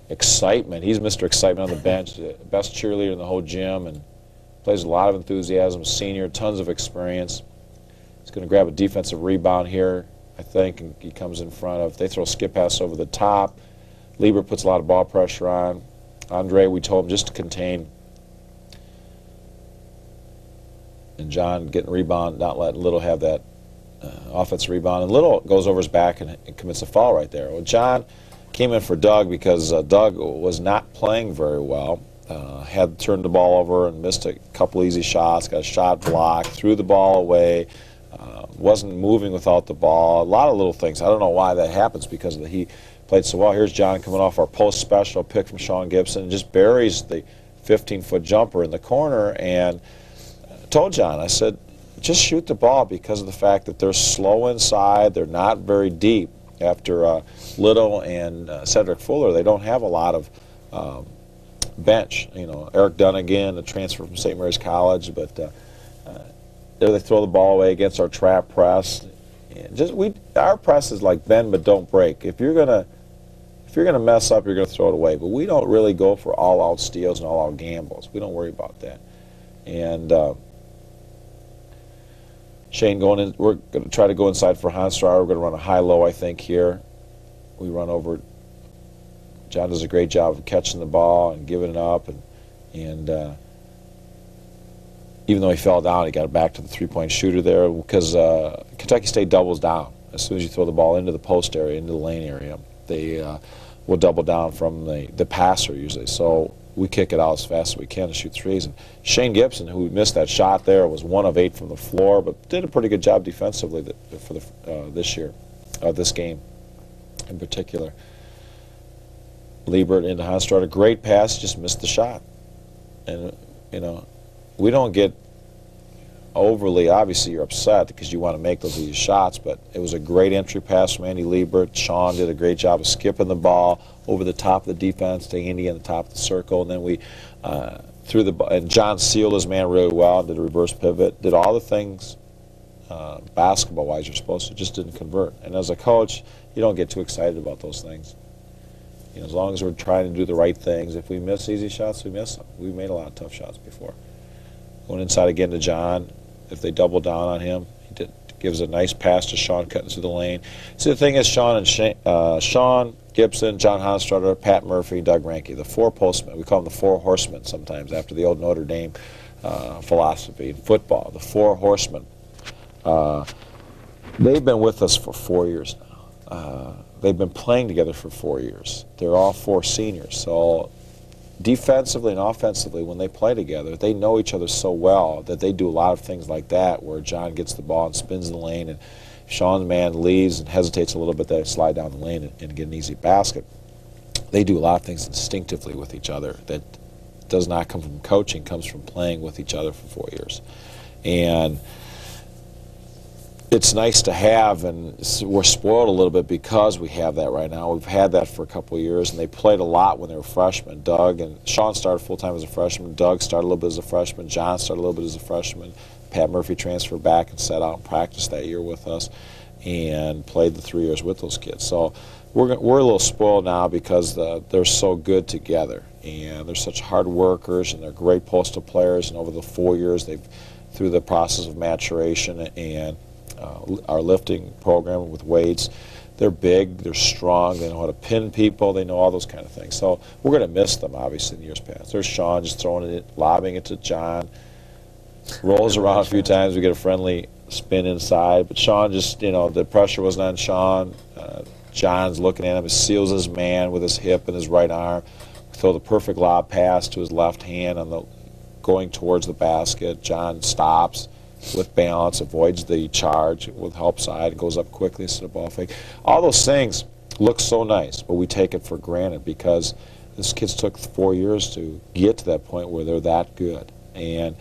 excitement. He's Mr. Excitement on the bench, the best cheerleader in the whole gym, and plays a lot of enthusiasm. Senior, tons of experience. He's going to grab a defensive rebound here, I think, and he comes in front of. They throw a skip pass over the top. Lieber puts a lot of ball pressure on. Andre, we told him just to contain. And John getting rebound, not letting Little have that offensive rebound. And Little goes over his back and commits a foul right there. Well, John came in for Doug because Doug was not playing very well. Had turned the ball over and missed a couple easy shots, got a shot blocked, threw the ball away, wasn't moving without the ball. A lot of little things. I don't know why that happens because he played so well. Here's John coming off our post special pick from Sean Gibson and just buries the 15-foot jumper in the corner. And told John, I said, just shoot the ball because of the fact that they're slow inside. They're not very deep. After Little and Cedric Fuller, they don't have a lot of bench. Eric Dunnigan, the transfer from St. Mary's College, but there they throw the ball away against our trap press. And our press is like bend but don't break. If you're gonna mess up, you're gonna throw it away. But we don't really go for all-out steals and all-out gambles. We don't worry about that. And Shane going in, we're going to try to go inside for Hanstrotter. We're going to run a high-low, I think, here. We run over. John does a great job of catching the ball and giving it up. And even though he fell down, he got it back to the three-point shooter there because Kentucky State doubles down. As soon as you throw the ball into the post area, into the lane area, they will double down from the passer usually. So we kick it out as fast as we can to shoot threes. And Shane Gibson, who missed that shot there, was 1 of 8 from the floor, but did a pretty good job defensively for this year, this game in particular. Liebert into Hanstrotter, great pass, just missed the shot. And, we don't get overly, obviously you're upset because you want to make those easy shots, but it was a great entry pass from Andy Liebert. Sean did a great job of skipping the ball over the top of the defense to Andy on the top of the circle, and then we threw the ball, and John sealed his man really well, did a reverse pivot, did all the things basketball-wise you're supposed to, just didn't convert. And as a coach, you don't get too excited about those things. As long as we're trying to do the right things, if we miss easy shots, we miss them. We've made a lot of tough shots before. Going inside again to John. If they double down on him, gives a nice pass to Sean cutting through the lane. See, the thing is, Sean Gibson, John Hanstrotter, Pat Murphy, Doug Ranke, the 4 postmen. We call them the 4 horsemen sometimes after the old Notre Dame philosophy in football. The 4 horsemen. They've been with us for 4 years now. They've been playing together for 4 years. They're all 4 seniors. So defensively and offensively, when they play together, they know each other so well that they do a lot of things like that where John gets the ball and spins the lane, and Sean's man leaves and hesitates a little bit, they slide down the lane and get an easy basket. They do a lot of things instinctively with each other that does not come from coaching, comes from playing with each other for 4 years. And it's nice to have, and we're spoiled a little bit because we have that right now. We've had that for a couple of years, and they played a lot when they were freshmen. Doug and Sean started full-time as a freshman. Doug started a little bit as a freshman. John started a little bit as a freshman. Pat Murphy transferred back and sat out and practiced that year with us and played the 3 years with those kids. So we're a little spoiled now because they're so good together, and they're such hard workers, and they're great postal players, and over the 4 years they've, through the process of maturation and our lifting program with weights, they're big, they're strong, they know how to pin people, they know all those kind of things. So we're going to miss them, obviously, in years past. There's Sean just throwing it, lobbing it to John, rolls around a few times, we get a friendly spin inside, but Sean just, the pressure wasn't on Sean. John's looking at him, he seals his man with his hip and his right arm, throw the perfect lob pass to his left hand on the going towards the basket. John stops, with balance, avoids the charge with help side, goes up quickly instead of ball fake. All those things look so nice, but we take it for granted because this kids took 4 years to get to that point where they're that good. And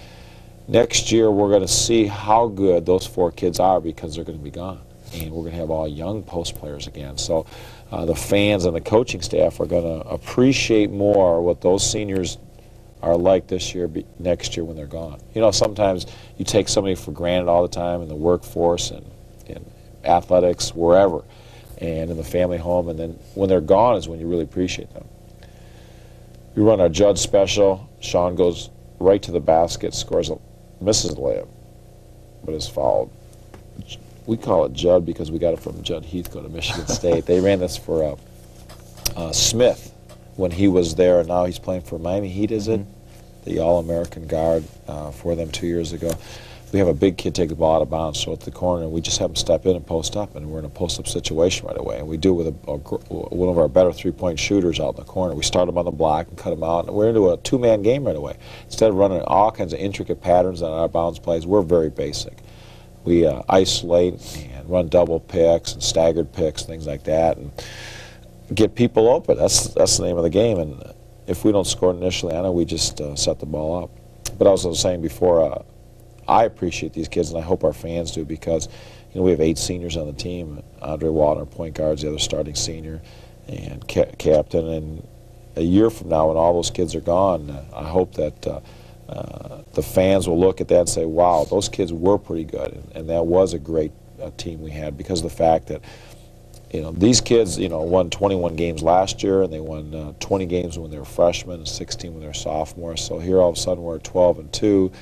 next year we're going to see how good those 4 kids are because they're going to be gone. And we're going to have all young post players again. So the fans and the coaching staff are going to appreciate more what those seniors are like this year, next year when they're gone. You know, sometimes you take somebody for granted all the time in the workforce and in athletics, wherever, and in the family home, and then when they're gone is when you really appreciate them. We run our Judd special. Sean goes right to the basket, misses the layup, but is fouled. We call it Judd because we got it from Judd Heathcote of Michigan State. They ran this for Smith when he was there, and now he's playing for Miami Heat, is it? The All-American guard for them 2 years ago. We have a big kid take the ball out of bounds, throw it to the corner, and we just have him step in and post up, and we're in a post-up situation right away. And we do with one of our better three-point shooters out in the corner. We start him on the block and cut him out, and we're into a two-man game right away. Instead of running all kinds of intricate patterns on our bounds plays, we're very basic. We isolate and run double picks and staggered picks, things like that, and get people open. That's the name of the game. And if we don't score initially, I know we just set the ball up. But I was saying before, I appreciate these kids, and I hope our fans do, because we have 8 seniors on the team. Andre Walton, our point guard, is the other starting senior and captain. And a year from now, when all those kids are gone, I hope that the fans will look at that and say, wow, those kids were pretty good. And that was a great team we had, because of the fact that these kids, won 21 games last year, and they won 20 games when they were freshmen and 16 when they were sophomores. So here all of a sudden we're at 12-2,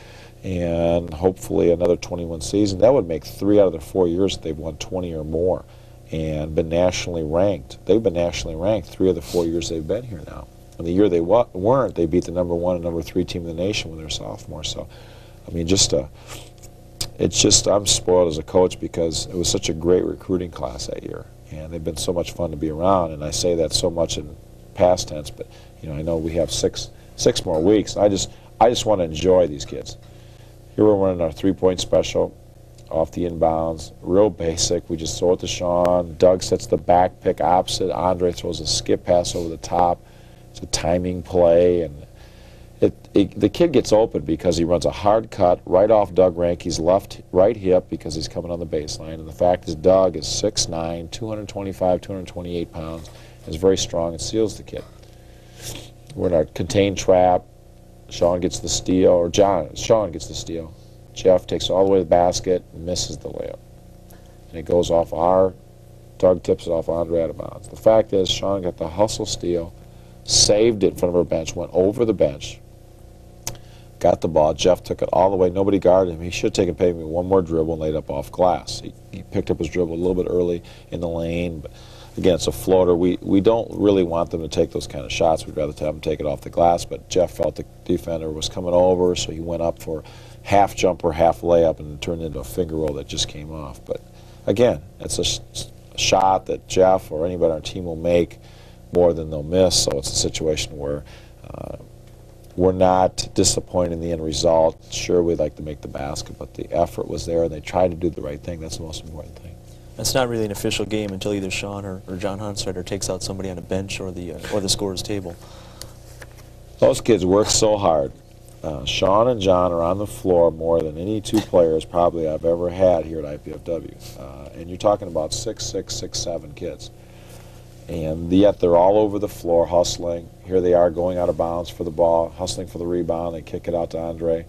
and hopefully another 21 season. That would make 3 out of the 4 years that they've won 20 or more and been nationally ranked. They've been nationally ranked 3 of the 4 years they've been here now. And the year they weren't, they beat the number 1 and number 3 team in the nation when they were sophomores. So, I mean, I'm spoiled as a coach because it was such a great recruiting class that year. And they've been so much fun to be around, and I say that so much in past tense, but I know we have six more weeks. I just want to enjoy these kids. Here we're running our 3-point special off the inbounds, real basic. We just throw it to Sean. Doug sets the back pick opposite. Andre throws a skip pass over the top. It's a timing play, and the kid gets open because he runs a hard cut right off Doug Ranke's right hip because he's coming on the baseline. And the fact is, Doug is 6'9", 225, 228 pounds, is very strong and seals the kid. We're in our contained trap. Sean gets the steal, Sean gets the steal. Jeff takes it all the way to the basket and misses the layup. And it goes off Doug tips it off Andre out of bounds. The fact is, Sean got the hustle steal, saved it in front of our bench, went over the bench, got the ball. Jeff took it all the way. Nobody guarded him. He should have taken maybe one more dribble and laid up off glass. He picked up his dribble a little bit early in the lane. But again, it's a floater. We don't really want them to take those kind of shots. We'd rather have them take it off the glass. But Jeff felt the defender was coming over, so he went up for half jumper, half layup, and it turned into a finger roll that just came off. But again, it's a shot that Jeff or anybody on our team will make more than they'll miss. So it's a situation where we're not disappointed in the end result. Sure, we'd like to make the basket, but the effort was there, and they tried to do the right thing. That's the most important thing. It's not really an official game until either Sean or John Hunstrider takes out somebody on a bench or the scorer's table. Those kids work so hard. Sean and John are on the floor more than any 2 players probably I've ever had here at IPFW. And you're talking about 6'6", 6'7" kids. And yet they're all over the floor hustling. Here they are going out of bounds for the ball, hustling for the rebound. They kick it out to Andre.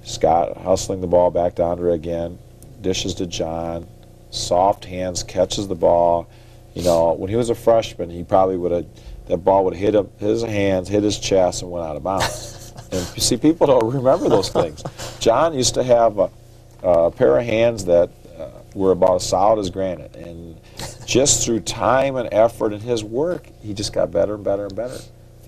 Scott hustling the ball back to Andre again. Dishes to John. Soft hands, catches the ball. When he was a freshman, he probably that ball would have hit his hands, hit his chest, and went out of bounds. And you see, people don't remember those things. John used to have a pair of hands that were about as solid as granite. And just through time and effort and his work, he just got better and better and better.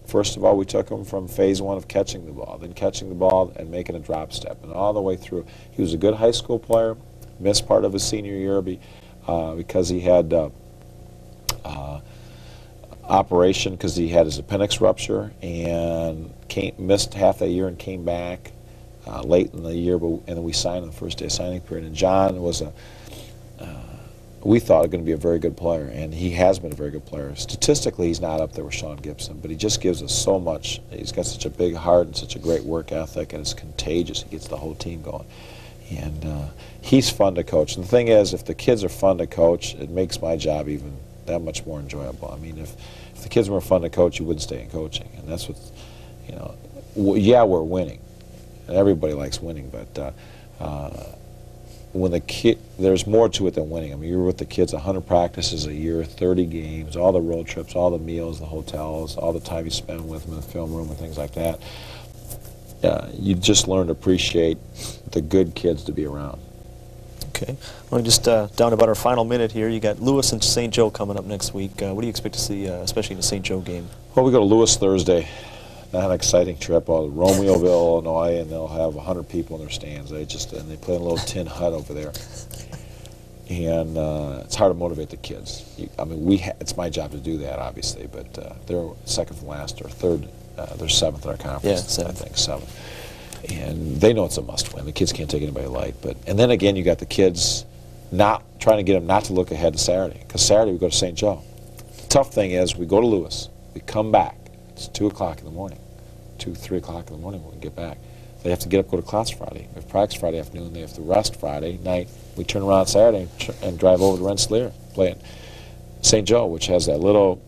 First of all, we took him from phase 1 of catching the ball, then catching the ball and making a drop step, and all the way through. He was a good high school player, missed part of his senior year because he had operation because he had his appendix rupture and missed half that year and came back. late in the year, and then we signed on the first day of signing period. And John was we thought going to be a very good player, and he has been a very good player. Statistically, he's not up there with Sean Gibson, but he just gives us so much. He's got such a big heart and such a great work ethic, and it's contagious. He gets the whole team going. And he's fun to coach. And the thing is, if the kids are fun to coach, it makes my job even that much more enjoyable. I mean, if the kids were fun to coach, you wouldn't stay in coaching. And that's what, yeah, we're winning. And everybody likes winning, but when the kid, there's more to it than winning. I mean, you're with the kids 100 practices a year, 30 games, all the road trips, all the meals, the hotels, all the time you spend with them in the film room and things like that. You just learn to appreciate the good kids to be around. Okay. Well, just down about our final minute here. You got Lewis and St. Joe coming up next week. What do you expect to see, especially in the St. Joe game? Well, we go to Lewis Thursday. Not an exciting trip. Romeoville, Illinois, and they'll have 100 people in their stands. They play in a little tin hut over there, and it's hard to motivate the kids. It's my job to do that, obviously, but they're second from last or third. They're seventh in our conference. Yeah, seventh. I think seventh. And they know it's a must-win. The kids can't take anybody light. And then again, you got the kids not trying to get them not to look ahead to Saturday, because Saturday we go to St. Joe. The tough thing is we go to Lewis, we come back. It's 2 o'clock in the morning, 3 o'clock in the morning when we get back. They have to get up, go to class Friday. We have practice Friday afternoon. They have to rest Friday night. We turn around Saturday and drive over to Rensselaer, play at St. Joe, which has that little,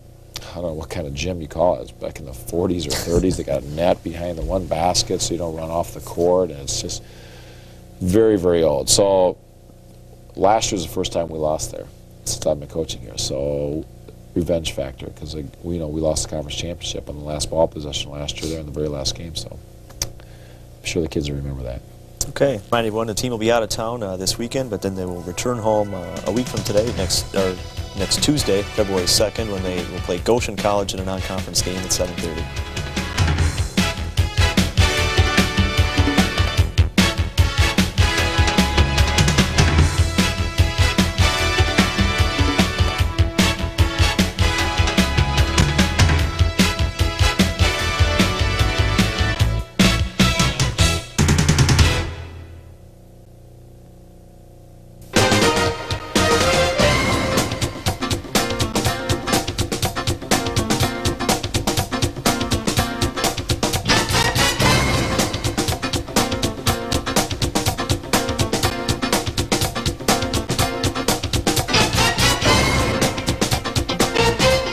I don't know what kind of gym you call it. It's back in the 40s or 30s. They got a net behind the one basket so you don't run off the court, and it's just very, very old. So last year was the first time we lost there since I've been coaching here. So revenge factor, because we lost the conference championship on the last ball possession last year there in the very last game. So I'm sure the kids will remember that. Okay. Remind everyone, the team will be out of town this weekend, but then they will return home a week from today, next Tuesday, February 2nd, when they will play Goshen College in a non-conference game at 7:30.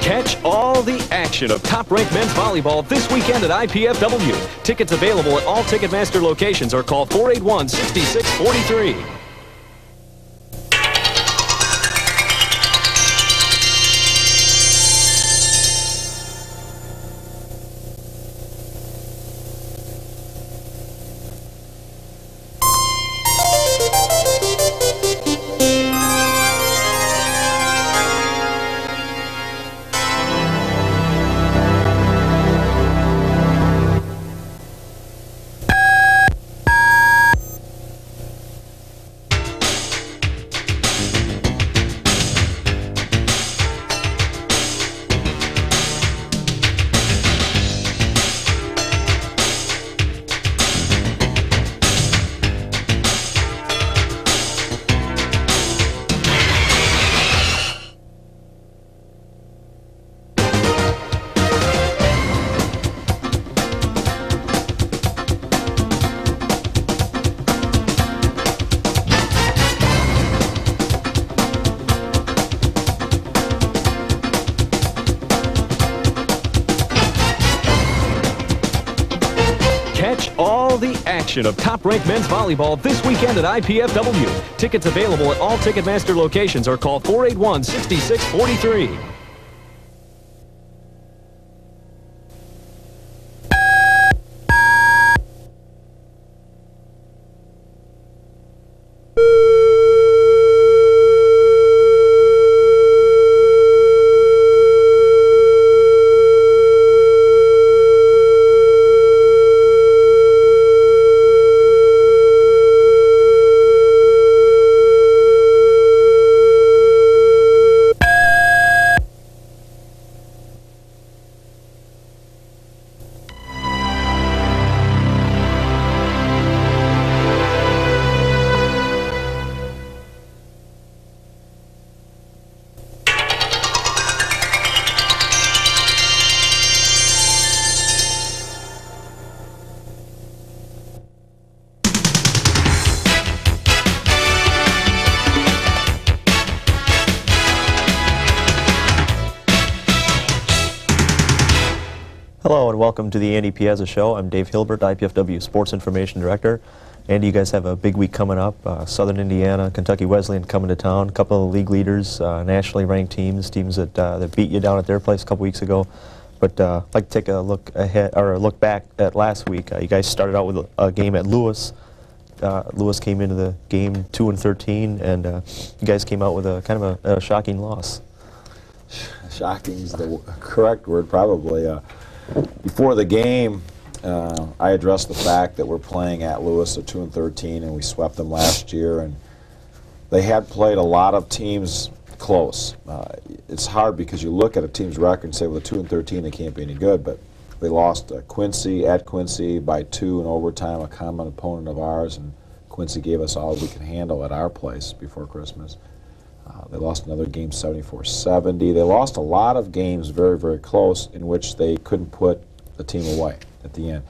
Catch all the action of top-ranked men's volleyball this weekend at IPFW. Tickets available at all Ticketmaster locations or call 481-6643. Catch all the action of top-ranked men's volleyball this weekend at IPFW. Tickets available at all Ticketmaster locations or call 481-6643. Hello and welcome to the Andy Piazza Show. I'm Dave Hilbert, IPFW Sports Information Director. Andy, you guys have a big week coming up. Southern Indiana, Kentucky Wesleyan coming to town. A couple of league leaders, nationally ranked teams that beat you down at their place a couple weeks ago. But I'd like to take a look ahead or a look back at last week. You guys started out with a game at Lewis. Lewis came into the game 2-13, and you guys came out with a kind of a shocking loss. Shocking is the correct word, probably. Before the game, I addressed the fact that we're playing at Lewis at 2-13, and we swept them last year. And they had played a lot of teams close. It's hard because you look at a team's record and say, well, at 2-13, they can't be any good. But they lost Quincy at Quincy by 2 in overtime, a common opponent of ours, and Quincy gave us all we could handle at our place before Christmas. They lost another game 74-70. They lost a lot of games very, very close in which they couldn't put the team away at the end.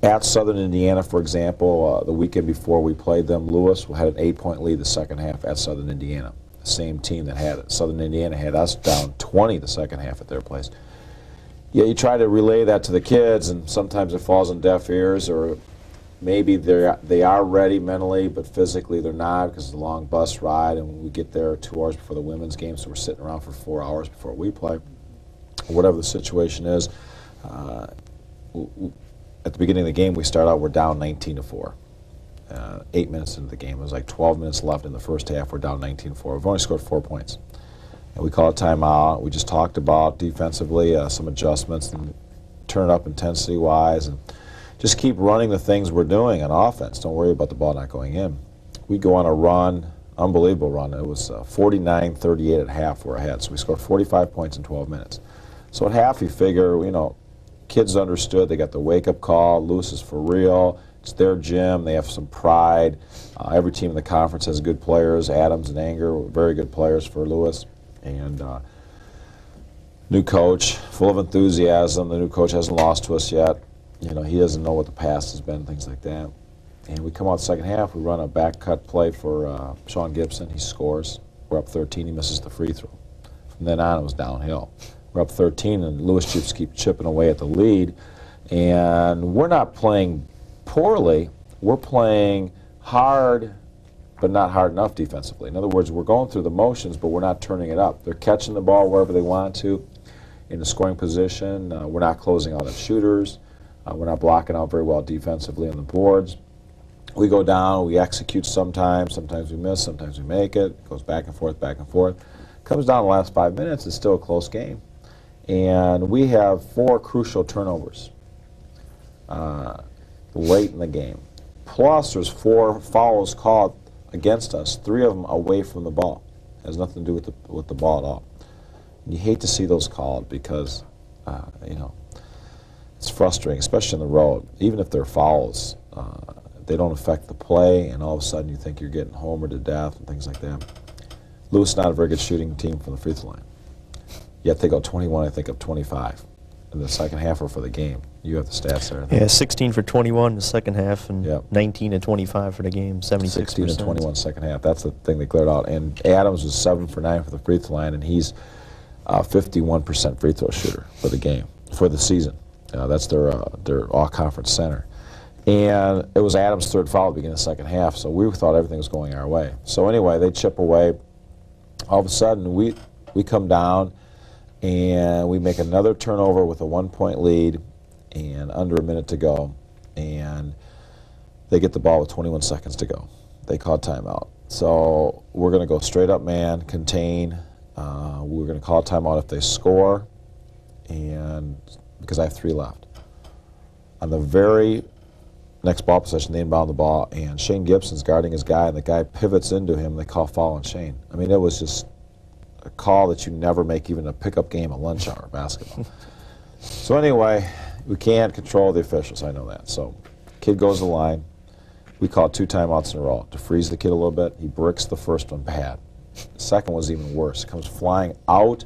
At Southern Indiana, for example, the weekend before we played them, Lewis had an 8-point lead the second half at Southern Indiana. The same team that had it. Southern Indiana had us down 20 the second half at their place. Yeah, you try to relay that to the kids, and sometimes it falls on deaf ears, or maybe they are ready mentally, but physically they're not because it's a long bus ride, and we get there 2 hours before the women's game, so we're sitting around for 4 hours before we play. Whatever the situation is, at the beginning of the game, we start out, we're down 19-4. 8 minutes into the game. It was like 12 minutes left in the first half. We're down 19-4. We've only scored 4 points. And we call a timeout. We just talked about defensively some adjustments and turn it up intensity-wise, and just keep running the things we're doing on offense. Don't worry about the ball not going in. We go on a run, unbelievable run. It was 49-38 at half we're ahead. So we scored 45 points in 12 minutes. So at half you figure, kids understood. They got the wake-up call. Lewis is for real. It's their gym. They have some pride. Every team in the conference has good players. Adams and Anger were very good players for Lewis. And new coach, full of enthusiasm. The new coach hasn't lost to us yet. He doesn't know what the past has been, things like that. And we come out the second half. We run a back cut play for Sean Gibson. He scores. We're up 13. He misses the free throw. From then on, it was downhill. We're up 13, and Lewis just keep chipping away at the lead. And we're not playing poorly. We're playing hard, but not hard enough defensively. In other words, we're going through the motions, but we're not turning it up. They're catching the ball wherever they want to in the scoring position. We're not closing out on shooters. We're not blocking out very well defensively on the boards. We go down, we execute sometimes we miss, sometimes we make it. It goes back and forth, back and forth. Comes down the last 5 minutes, it's still a close game. And we have 4 crucial turnovers late in the game. Plus, there's 4 fouls called against us, 3 of them away from the ball. It has nothing to do with the ball at all. And you hate to see those called because, it's frustrating, especially on the road. Even if they're fouls, they don't affect the play, and all of a sudden you think you're getting homered to death and things like that. Lewis is not a very good shooting team from the free throw line. Yet they go 21, I think, of 25 in the second half or for the game. You have the stats there. Yeah, 16 for 21 in the second half, and Yep. 19 and 25 for the game, 76%. 16 and 21 second half. That's the thing they cleared out. And Adams was 7 for 9 for the free throw line, and he's 51% free throw shooter for the game, for the season. That's their all-conference center. And it was Adams' 3rd foul at the beginning of the second half, so we thought everything was going our way. So anyway, they chip away. All of a sudden, we come down, and we make another turnover with a 1-point lead and under a minute to go. And they get the ball with 21 seconds to go. They call timeout. So we're going to go straight up man, contain. We're going to call a timeout if they score, and because I have 3 left. On the very next ball possession, they inbound the ball, and Shane Gibson's guarding his guy, and the guy pivots into him, and they call foul on Shane. I mean, it was just a call that you never make even a pickup game at lunch hour basketball. So anyway, we can't control the officials, I know that. So kid goes to the line. We call 2 timeouts in a row to freeze the kid a little bit. He bricks the first one bad. The second was even worse. It comes flying out.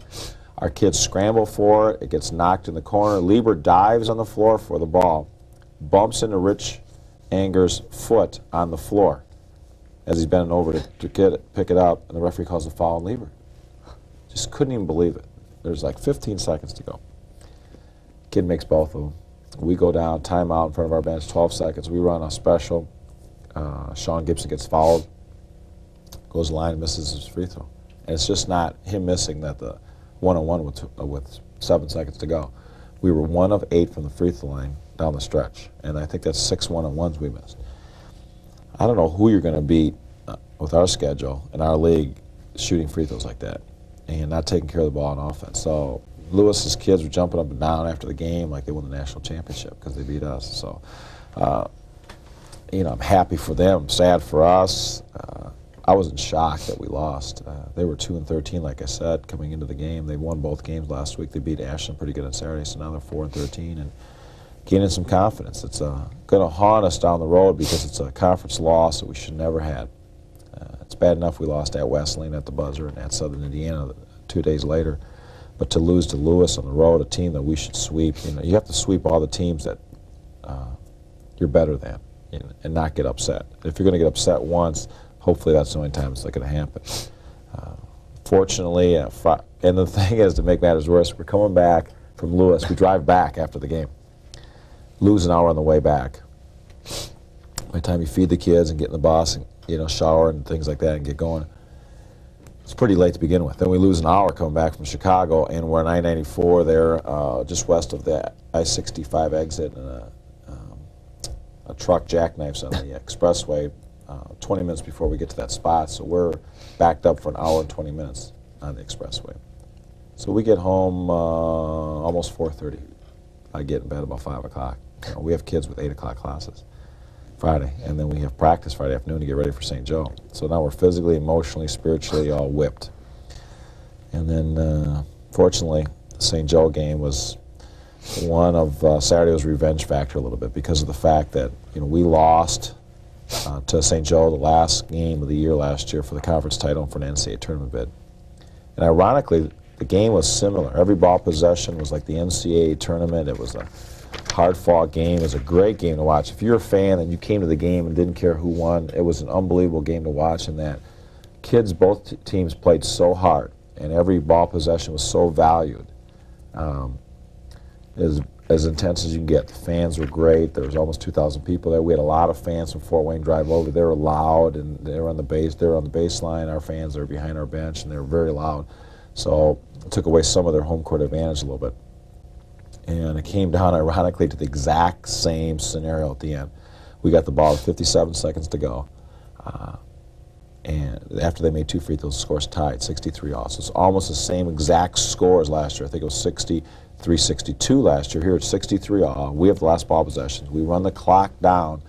Our kids scramble for it. It gets knocked in the corner. Lieber dives on the floor for the ball, bumps into Rich Anger's foot on the floor as he's bending over to pick it up, and the referee calls a foul on Lieber. Just couldn't even believe it. There's like 15 seconds to go. Kid makes both of them. We go down, timeout in front of our bench, 12 seconds. We run a special. Sean Gibson gets fouled, goes to the line and misses his free throw. And it's just not him missing that the one-on-one with 7 seconds to go. We were 1 of 8 from the free throw line down the stretch, and I think that's 6 one-on-ones we missed. I don't know who you're going to beat with our schedule in our league shooting free throws like that and not taking care of the ball on offense. So Lewis's kids were jumping up and down after the game like they won the national championship because they beat us. So, I'm happy for them, sad for us. I was in shock that we lost. They were 2-13, like I said, coming into the game. They won both games last week. They beat Ashland pretty good on Saturday, so now they're 4-13 and gaining some confidence. It's going to haunt us down the road because it's a conference loss that we should never had. It's bad enough we lost at Wesleyan at the buzzer and at Southern Indiana 2 days later, but to lose to Lewis on the road, a team that we should sweep, you have to sweep all the teams that you're better than and not get upset. If you're going to get upset once, hopefully that's the only time it's not going to happen. Fortunately, and the thing is, to make matters worse, we're coming back from Lewis. We drive back after the game. Lose an hour on the way back. By the time you feed the kids and get in the bus and shower and things like that and get going, it's pretty late to begin with. Then we lose an hour coming back from Chicago, and we're on I-94 there, just west of the I-65 exit, and a truck jackknifes on the expressway 20 minutes before we get to that spot. So we're backed up for an hour and 20 minutes on the expressway. So we get home almost 4:30. I get in bed about 5 o'clock. We have kids with 8 o'clock classes Friday, and then we have practice Friday afternoon to get ready for St. Joe. So now we're physically, emotionally, spiritually all whipped. And then, fortunately, the St. Joe game was one of Saturday was revenge factor a little bit because of the fact that we lost to St. Joe the last game of the year last year for the conference title and for an NCAA tournament bid. And ironically, the game was similar. Every ball possession was like the NCAA tournament. It was a hard-fought game. It was a great game to watch. If you're a fan and you came to the game and didn't care who won, it was an unbelievable game to watch, in that kids, both teams played so hard, and every ball possession was so valued. As intense as you can get. The fans were great. There was almost 2,000 people there. We had a lot of fans from Fort Wayne drive over. They were loud, and they were on the baseline. Our fans are behind our bench, and they were very loud. So it took away some of their home court advantage a little bit. And it came down, ironically, to the exact same scenario at the end. We got the ball with 57 seconds to go. And after they made 2 free throws, the score's tied, 63-all. So it's almost the same exact score as last year. I think it was 63-62 last year. Here it's 63-all. We have the last ball possessions. We run the clock down,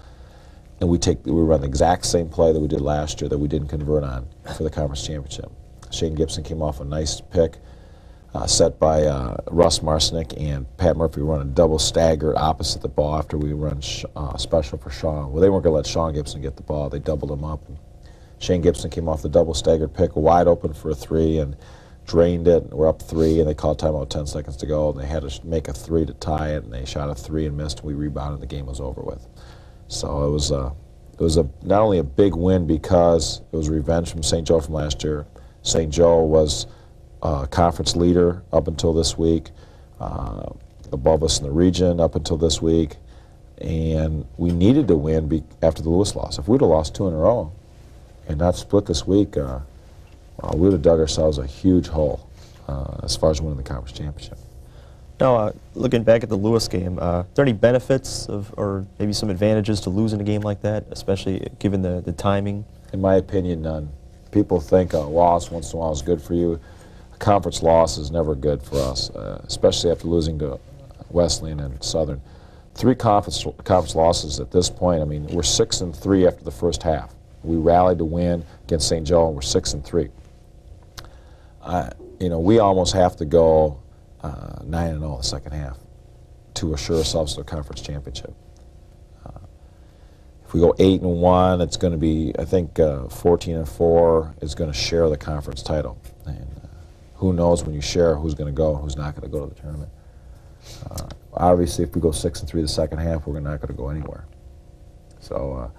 and we run the exact same play that we did last year that we didn't convert on for the conference championship. Shane Gibson came off a nice pick set by Russ Marcinick, and Pat Murphy run a double stagger opposite the ball after we run special for Sean. Well, they weren't going to let Sean Gibson get the ball. They doubled him up. And Shane Gibson came off the double staggered pick, wide open for a 3, and drained it. We're up 3, and they called timeout 10 seconds to go, and they had to make a 3 to tie it, and they shot a 3 and missed, and we rebounded, and the game was over with. So it was not only a big win because it was revenge from St. Joe from last year. St. Joe was conference leader up until this week, above us in the region up until this week, and we needed to win after the Lewis loss. If we'd have lost 2 in a row and not split this week, we would have dug ourselves a huge hole as far as winning the conference championship. Now, looking back at the Lewis game, are there any benefits or maybe some advantages to losing a game like that, especially given the timing? In my opinion, none. People think a loss once in a while is good for you. A conference loss is never good for us, especially after losing to Wesleyan and Southern. 3 conference losses at this point. I mean, we're 6-3 after the first half. We rallied to win against St. Joe, and we're 6-3. We almost have to go 9-0 the second half to assure ourselves the conference championship. If we go 8-1, it's going to be, I think, 14-4 is going to share the conference title. And who knows when you share who's going to go and who's not going to go to the tournament. Obviously, if we go 6-3 the second half, we're not going to go anywhere. So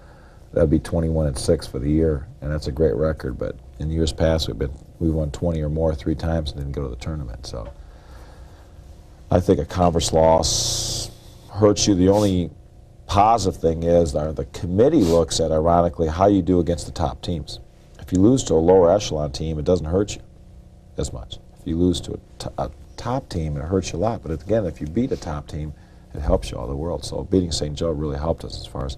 that'd be 21-6 for the year, and that's a great record. But in years past, we've won 20 or more 3 times and didn't go to the tournament. So I think a conference loss hurts you. The only positive thing is the committee looks at, ironically, how you do against the top teams. If you lose to a lower echelon team, it doesn't hurt you as much. If you lose to a top team, it hurts you a lot. But again, if you beat a top team, it helps you all the world. So beating St. Joe really helped us as far as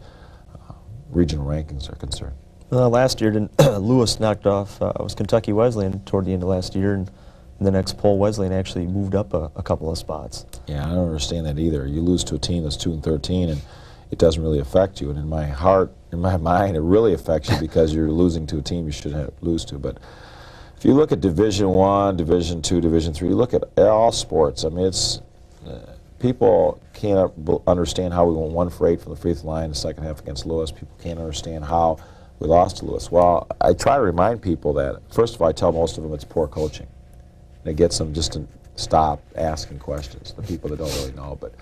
regional rankings are concerned. Last year, Lewis knocked off was Kentucky Wesleyan toward the end of last year, and in the next poll, Wesleyan actually moved up a couple of spots. Yeah, I don't understand that either. You lose to a team that's 2-13, and it doesn't really affect you. And in my heart, in my mind, it really affects you because you're losing to a team you shouldn't lose to. But if you look at Division I, Division II, Division III, you look at all sports. I mean, it's people can't understand how we went 1 for 8 from the free throw line in the second half against Lewis. People can't understand how we lost to Lewis. Well, I try to remind people that, first of all, I tell most of them it's poor coaching. And it gets them just to stop asking questions, the people that don't really know. But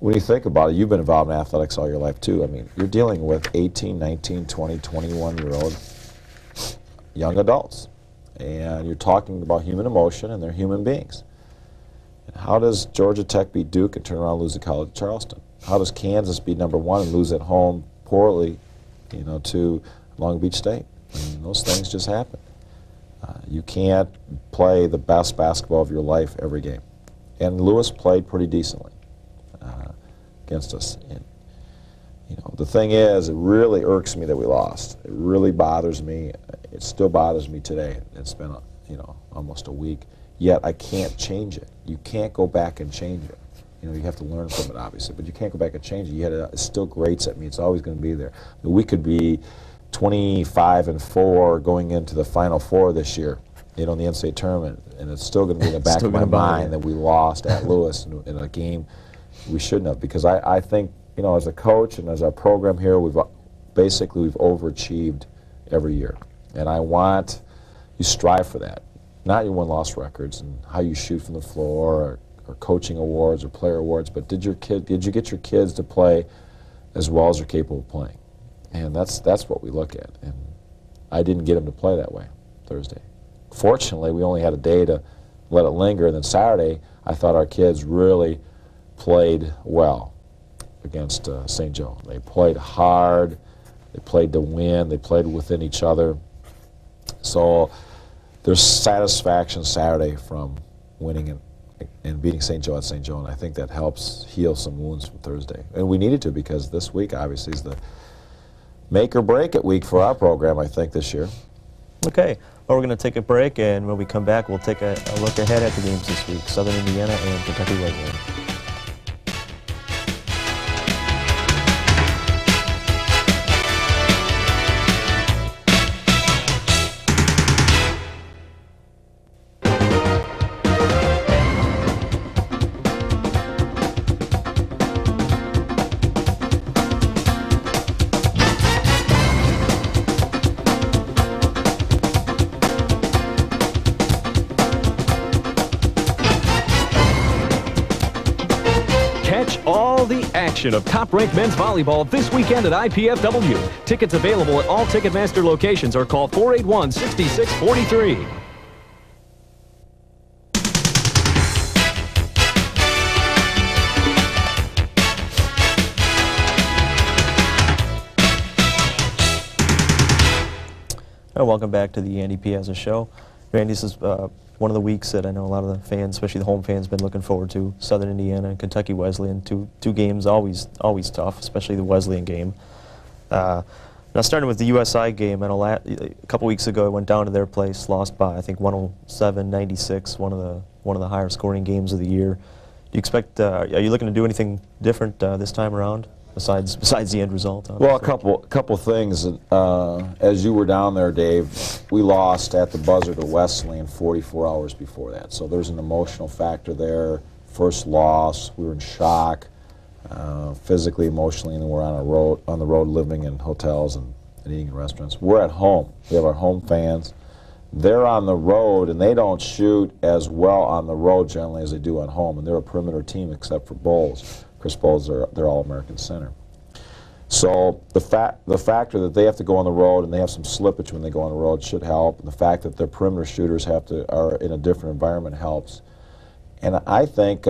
when you think about it, you've been involved in athletics all your life too. I mean, you're dealing with 18, 19, 20, 21-year-old young adults. And you're talking about human emotion, and they're human beings. And how does Georgia Tech beat Duke and turn around and lose to College of Charleston? How does Kansas beat #1 and lose at home poorly, to Long Beach State? I mean, those things just happen. You can't play the best basketball of your life every game. And Lewis played pretty decently against us. And, the thing is, it really irks me that we lost. It really bothers me. It still bothers me today. It's been, almost a week. Yet I can't change it. You can't go back and change it. You have to learn from it, obviously, but you can't go back and change it. Yet it still grates at me. It's always going to be there. We could be 25-4 going into the Final Four this year, in the NCAA tournament, and it's still going to be in the back of my mind that we lost at Lewis in a game we shouldn't have. Because I think, as a coach and as our program here, we've overachieved every year, and I want you strive for that, not your win-loss records and how you shoot from the floor or coaching awards or player awards, but did you get your kids to play as well as they're capable of playing? And that's what we look at. And I didn't get them to play that way Thursday. Fortunately, we only had a day to let it linger, and then Saturday, I thought our kids really played well against St. Joe. They played hard, they played to win, they played within each other. So there's satisfaction Saturday from winning and beating St. Joe at St. Joe, and I think that helps heal some wounds from Thursday. And we needed to, because this week obviously is the make or break it week for our program, I think, this year. Okay, well, we're going to take a break, and when we come back, we'll take a look ahead at the games this week, Southern Indiana and Kentucky Wesleyan. Of top-ranked men's volleyball this weekend at IPFW. Tickets available at all Ticketmaster locations, or call 481-6643. Welcome back to the Andy Piazza Show. Randy, this is one of the weeks that I know a lot of the fans, especially the home fans, been looking forward to. Southern Indiana and Kentucky Wesleyan, two games always tough, especially the Wesleyan game. Now starting with the USI game, a couple weeks ago I went down to their place, lost by I think 107-96, one of the higher scoring games of the year. Do you expect? Are you looking to do anything different this time around? Besides the end result? Well, a couple things. As you were down there, Dave, we lost at the buzzer to Wesleyan 44 hours before that. So there's an emotional factor there. First loss, we were in shock, physically, emotionally, and then we're on the road living in hotels and eating in restaurants. We're at home. We have our home fans. They're on the road, and they don't shoot as well on the road generally as they do at home. And they're a perimeter team except for Bowles. Chris Bowles, they're All-American center. So the factor that they have to go on the road and they have some slippage when they go on the road should help. And the fact that their perimeter shooters are in a different environment helps. And I think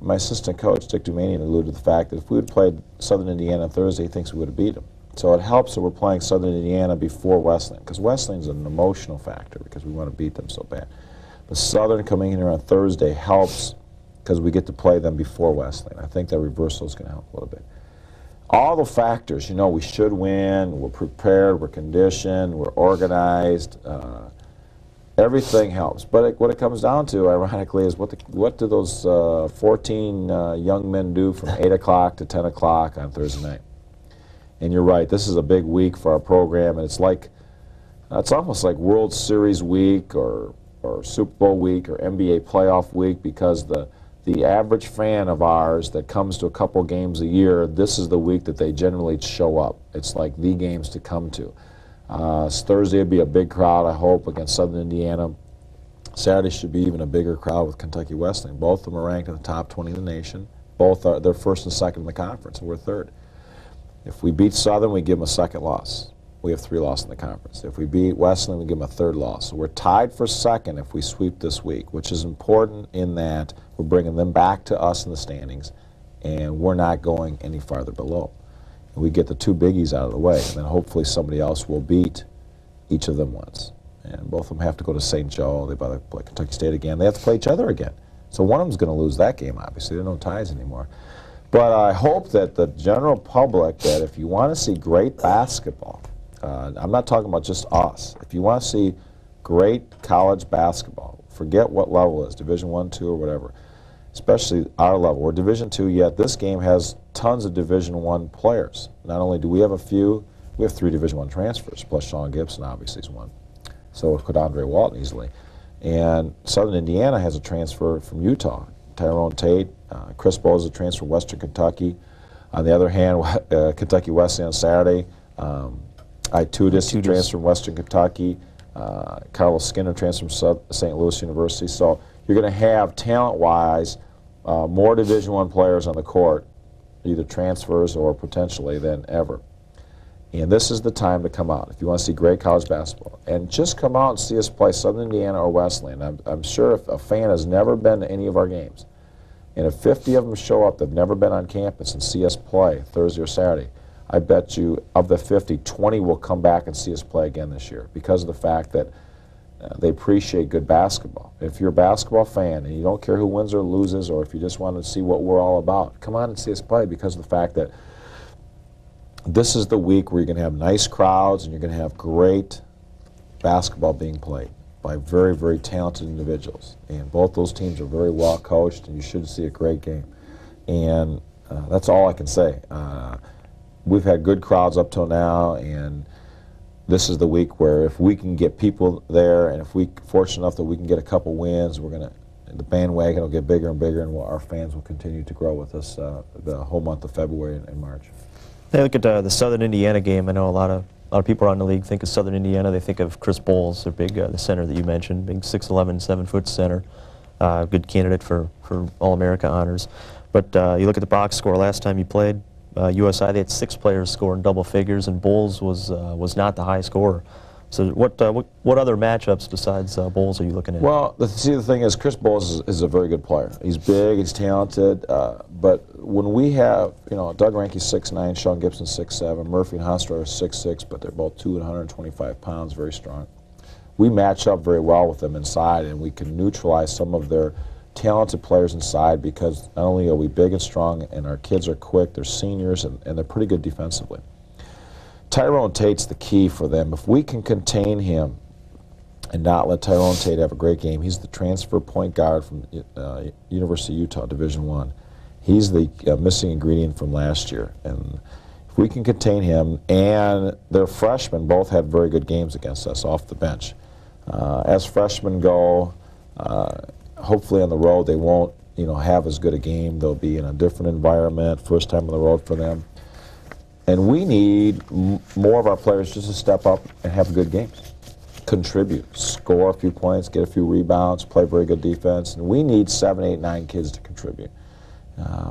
my assistant coach, Dick Dumanian, alluded to the fact that if we had played Southern Indiana on Thursday, he thinks we would have beat them. So it helps that we're playing Southern Indiana before Wesleyan, because Wesleyan's an emotional factor because we want to beat them so bad. But Southern coming in here on Thursday helps because we get to play them before Wesleyan. I think that reversal is going to help a little bit. All the factors, you know, we should win, we're prepared, we're conditioned, we're organized. Everything helps. But what it comes down to, ironically, is what do those 14 young men do from 8 o'clock to 10 o'clock on Thursday night? And you're right, this is a big week for our program, and it's almost like World Series week or Super Bowl week or NBA playoff week, because the average fan of ours that comes to a couple games a year, this is the week that they generally show up. It's like the games to come to. Thursday will be a big crowd, I hope, against Southern Indiana. Saturday should be even a bigger crowd with Kentucky Wesleyan. Both of them are ranked in the top 20 in the nation. They're first and second in the conference, and we're third. If we beat Southern, we give them a second loss. We have 3 losses in the conference. If we beat Wesleyan, we give them a 3rd loss. So we're tied for second if we sweep this week, which is important in that we're bringing them back to us in the standings, and we're not going any farther below. And we get the 2 biggies out of the way, and then hopefully somebody else will beat each of them once. And both of them have to go to St. Joe. They probably play Kentucky State again. They have to play each other again. So one of them's going to lose that game, obviously. There are no ties anymore. But I hope that the general public, that if you want to see great basketball, I'm not talking about just us. If you want to see great college basketball, forget what level it is, Division I, II, or whatever, especially our level. We're Division II, yet this game has tons of Division I players. Not only do we have a few, we have 3 Division I transfers, plus Sean Gibson obviously is one. So could Andre Walton easily. And Southern Indiana has a transfer from Utah. Tyrone Tate, Chris Bowe is a transfer from Western Kentucky. On the other hand, Kentucky Wesleyan on Saturday, Itudis transfer from Western Kentucky. Carlos Skinner transfer from St. Louis University. So you're going to have, talent-wise, more Division I players on the court, either transfers or potentially, than ever. And this is the time to come out if you want to see great college basketball. And just come out and see us play Southern Indiana or Wesleyan. I'm sure if a fan has never been to any of our games, and if 50 of them show up that have never been on campus and see us play Thursday or Saturday, I bet you of the 50, 20 will come back and see us play again this year because of the fact that they appreciate good basketball. If you're a basketball fan and you don't care who wins or loses, or if you just want to see what we're all about, come on and see us play, because of the fact that this is the week where you're going to have nice crowds and you're going to have great basketball being played by very, very talented individuals. And both those teams are very well coached, and you should see a great game. And that's all I can say. We've had good crowds up till now, and this is the week where if we can get people there, and if we're fortunate enough that we can get a couple wins, the bandwagon will get bigger and bigger, and our fans will continue to grow with us the whole month of February and March. They look at the Southern Indiana game. I know a lot of people around the league think of Southern Indiana. They think of Chris Bowles, their big the center that you mentioned, big 6'11", 7-foot center, good candidate for All-America honors. But you look at the box score last time you played USI. They had 6 players score in double figures, and Bowles was not the high scorer. So what other matchups besides Bowles are you looking at? Well, the thing is, Chris Bowles is a very good player. He's big, he's talented, but when we have, Doug Ranke's 6'9", Sean Gibson 6'7", Murphy and Hostra are 6'6", but they're both 125 pounds, very strong. We match up very well with them inside, and we can neutralize some of their talented players inside, because not only are we big and strong, and our kids are quick, they're seniors, and they're pretty good defensively. Tyrone Tate's the key for them. If we can contain him and not let Tyrone Tate have a great game, he's the transfer point guard from University of Utah, Division I. He's the missing ingredient from last year. And if we can contain him, and their freshmen both had very good games against us off the bench. As freshmen go, hopefully on the road they won't have as good a game. They'll be in a different environment, first time on the road for them. And we need more of our players just to step up and have good games. Contribute, score a few points, get a few rebounds, play very good defense. And we need 7, 8, 9 kids to contribute.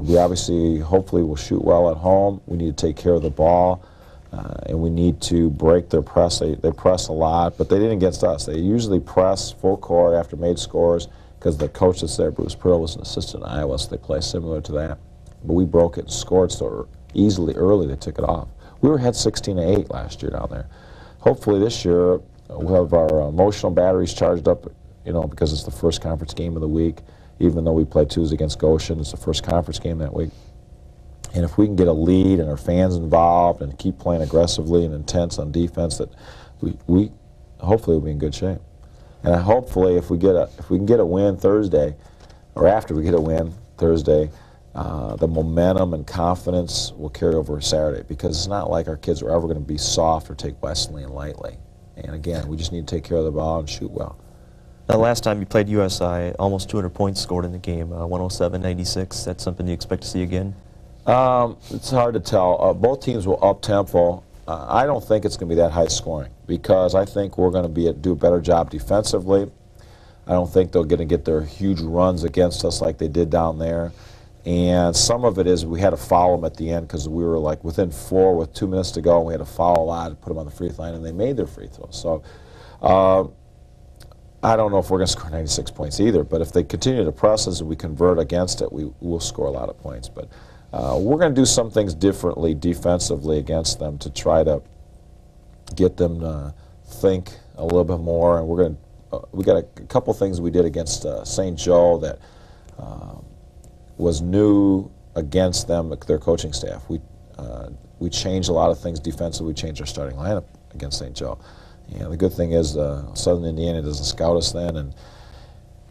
We obviously, hopefully, will shoot well at home. We need to take care of the ball. And we need to break their press. They press a lot, but they didn't against us. They usually press full court after made scores, because the coach that's there, Bruce Pearl, was an assistant in Iowa, so they play similar to that. But we broke it and scored so easily early they took it off. We were ahead 16-8 last year down there. Hopefully this year we'll have our emotional batteries charged up, because it's the first conference game of the week. Even though we play Tuesday against Goshen, it's the first conference game that week. And if we can get a lead and our fans involved and keep playing aggressively and intense on defense, that we hopefully will be in good shape. And hopefully if we can get a win Thursday, or after we get a win Thursday, the momentum and confidence will carry over Saturday, because it's not like our kids are ever going to be soft or take Wesleyan lightly. And again, we just need to take care of the ball and shoot well. Now, last time you played USI, almost 200 points scored in the game, 107-96. That's something you expect to see again? It's hard to tell. Both teams will up-tempo. I don't think it's going to be that high scoring, because I think we're going to do a better job defensively. I don't think they're going to get their huge runs against us like they did down there. And some of it is we had to foul them at the end because we were like within 4 with 2 minutes to go, and we had to foul a lot and put them on the free throw line, and they made their free throws. So I don't know if we're going to score 96 points either, but if they continue to press us and we convert against it, we will score a lot of points. But we're going to do some things differently defensively against them to try to get them to think a little bit more. And we got a couple things we did against St. Joe that was new against them, their coaching staff. We changed a lot of things defensively. We changed our starting lineup against St. Joe. And the good thing is Southern Indiana doesn't scout us then, and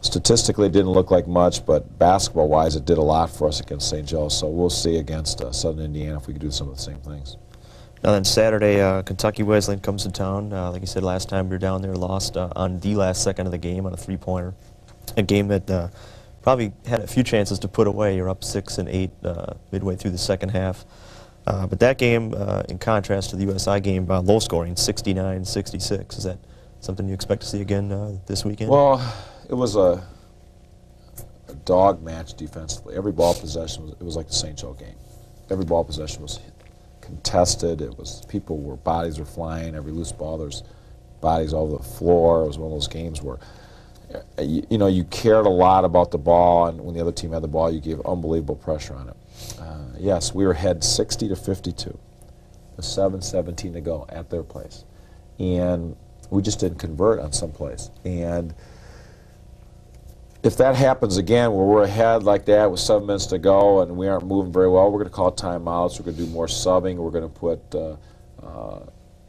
statistically it didn't look like much, but basketball-wise it did a lot for us against St. Joe. So we'll see against Southern Indiana if we can do some of the same things. Now then, Saturday, Kentucky Wesleyan comes to town. Like you said, last time we were down there, lost on the last second of the game on a three-pointer. A game that probably had a few chances to put away. You're up 6 and 8 midway through the second half. But that game, in contrast to the USI game, low scoring, 69-66. Is that something you expect to see again this weekend? Well, it was a dog match defensively. Every ball possession it was like the St. Joe game. Every ball possession was contested. It was bodies were flying. Every loose ball, there's bodies all over the floor. It was one of those games where you cared a lot about the ball, and when the other team had the ball, you gave unbelievable pressure on it. Yes, we were ahead 60-52, with 7:17 to go at their place, and we just didn't convert on some plays. And if that happens again, where we're ahead like that with 7 minutes to go and we aren't moving very well, we're going to call timeouts. We're going to do more subbing. We're going to put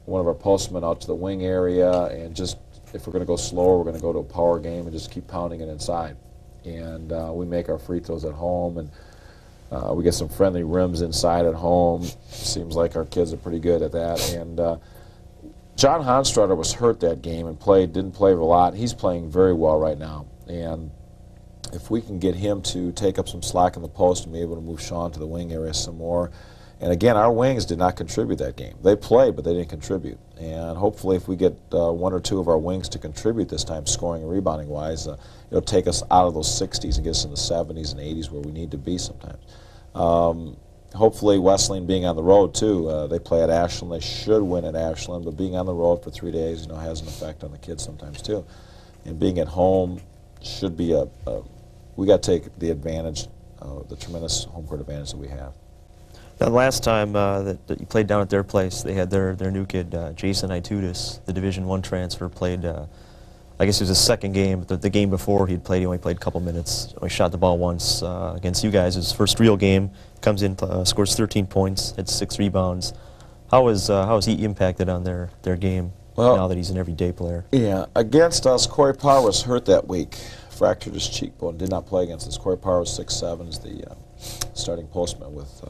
one of our postmen out to the wing area, and just if we're going to go slower, we're going to go to a power game and just keep pounding it inside. And we make our free throws at home, and we get some friendly rims inside at home. Seems like our kids are pretty good at that. And John Honstrutter was hurt that game and didn't play a lot. He's playing very well right now. And if we can get him to take up some slack in the post and be able to move Sean to the wing area some more. And again, our wings did not contribute that game. They played, but they didn't contribute. And hopefully if we get 1 or 2 of our wings to contribute this time, scoring and rebounding wise, it'll take us out of those 60s and get us in the 70s and 80s where we need to be sometimes. Hopefully Wesleyan being on the road too, they play at Ashland. They should win at Ashland, but being on the road for 3 days, has an effect on the kids sometimes too. And being at home should be we got to take the advantage, the tremendous home court advantage that we have. Now, the last time that you played down at their place, they had their new kid, Jason Itudis, the Division I transfer, played, I guess it was his second game, but the game before he only played a couple minutes. He shot the ball once against you guys. His first real game, comes in, scores 13 points, had 6 rebounds. How has he impacted on their game now that he's an everyday player? Yeah, against us, Corey Power was hurt that week, fractured his cheekbone, did not play against us. Corey Power was 6'7", is the starting postman with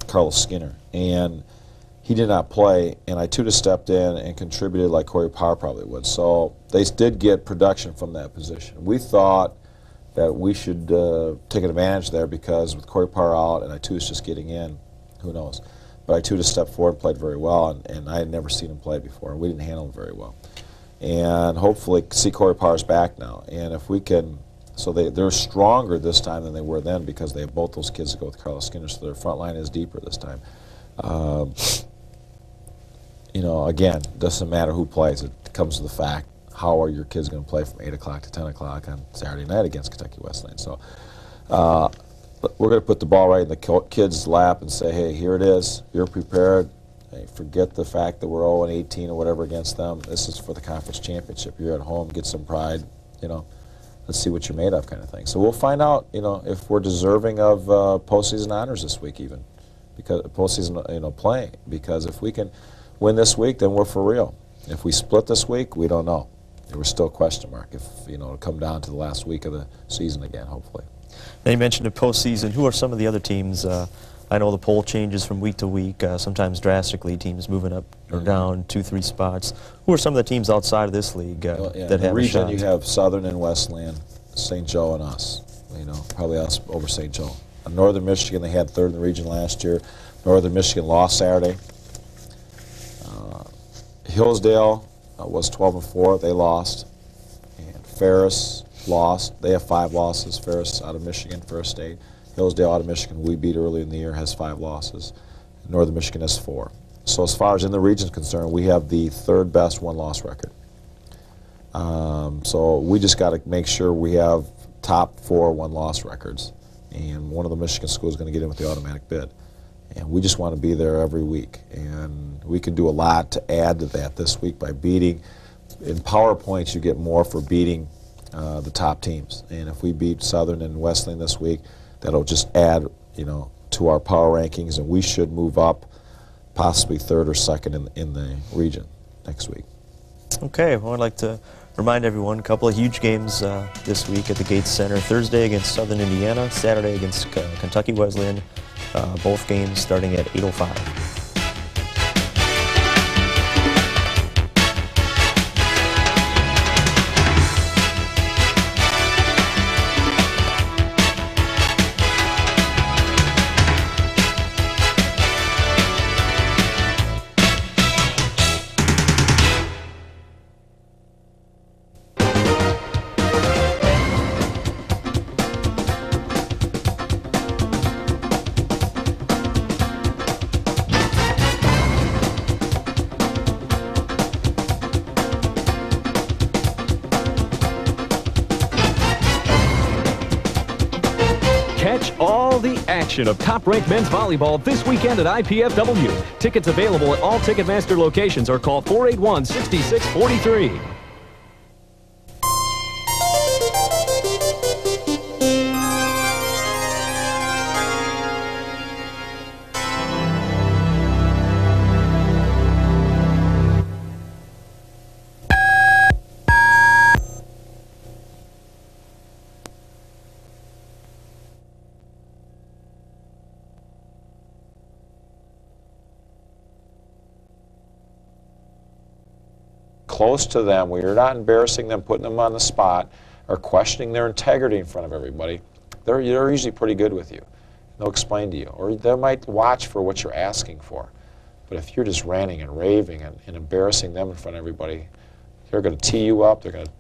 Carlos Skinner, and he did not play, and Itudis stepped in and contributed like Corey Power probably would. So they did get production from that position. We thought that we should take advantage there because with Corey Power out and Itudis just getting in, who knows. But Itudis stepped forward and played very well, and I had never seen him play before, and we didn't handle him very well. And hopefully see Corey Power's back now, and if we can, so they're stronger this time than they were then because they have both those kids to go with Carlos Skinner, so their front line is deeper this time. Again, doesn't matter who plays. It comes to the fact how are your kids going to play from 8 o'clock to 10 o'clock on Saturday night against Kentucky Wesleyan? So we're going to put the ball right in the kids' lap and say, hey, here it is. You're prepared. Hey, forget the fact that we're 0-18 or whatever against them. This is for the conference championship. You're at home. Get some pride. Let's see what you're made of, kind of thing. So we'll find out, if we're deserving of postseason honors this week, even because postseason, playing. Because if we can win this week, then we're for real. If we split this week, we don't know. We're still a question mark. If it'll come down to the last week of the season again, hopefully. Now you mentioned the postseason. Who are some of the other teams? I know the poll changes from week to week, sometimes drastically, teams moving up or down 2-3 spots. Who are some of the teams outside of this league that have a a region? shot? You have Southern and Wesleyan, St. Joe and us. Probably us over St. Joe. Northern Michigan, they had third in the region last year. Northern Michigan lost Saturday. Hillsdale was 12-4. They lost. And Ferris lost. They have 5 losses. Ferris out of Michigan, Ferris State. Hillsdale out of Michigan, we beat early in the year, has 5 losses. Northern Michigan has 4. So as far as in the region is concerned, we have the 3rd best one-loss record. So we just got to make sure we have top 4 one-loss records. And one of the Michigan schools is going to get in with the automatic bid. And we just want to be there every week. And we can do a lot to add to that this week by beating. In PowerPoints, you get more for beating the top teams. And if we beat Southern and Wesleyan this week, that'll just add, to our power rankings, and we should move up possibly 3rd or 2nd in the region next week. Okay, well, I'd like to remind everyone a couple of huge games this week at the Gates Center. Thursday against Southern Indiana, Saturday against Kentucky Wesleyan, both games starting at 8:05. Catch all the action of top-ranked men's volleyball this weekend at IPFW. Tickets available at all Ticketmaster locations or call 481-6643. Close to them, where you're not embarrassing them, putting them on the spot, or questioning their integrity in front of everybody, they're usually pretty good with you. They'll explain to you, or they might watch for what you're asking for. But if you're just ranting and raving and embarrassing them in front of everybody, they're going to tee you up, they're going to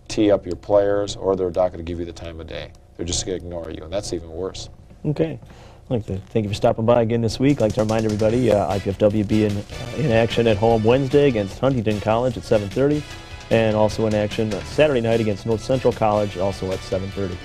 tee up your players, or they're not going to give you the time of day. They're just going to ignore you, and that's even worse. Okay. I'd like to thank you for stopping by again this week. I'd like to remind everybody, IPFW be in action at home Wednesday against Huntington College at 7:30, and also in action Saturday night against North Central College, also at 7:30.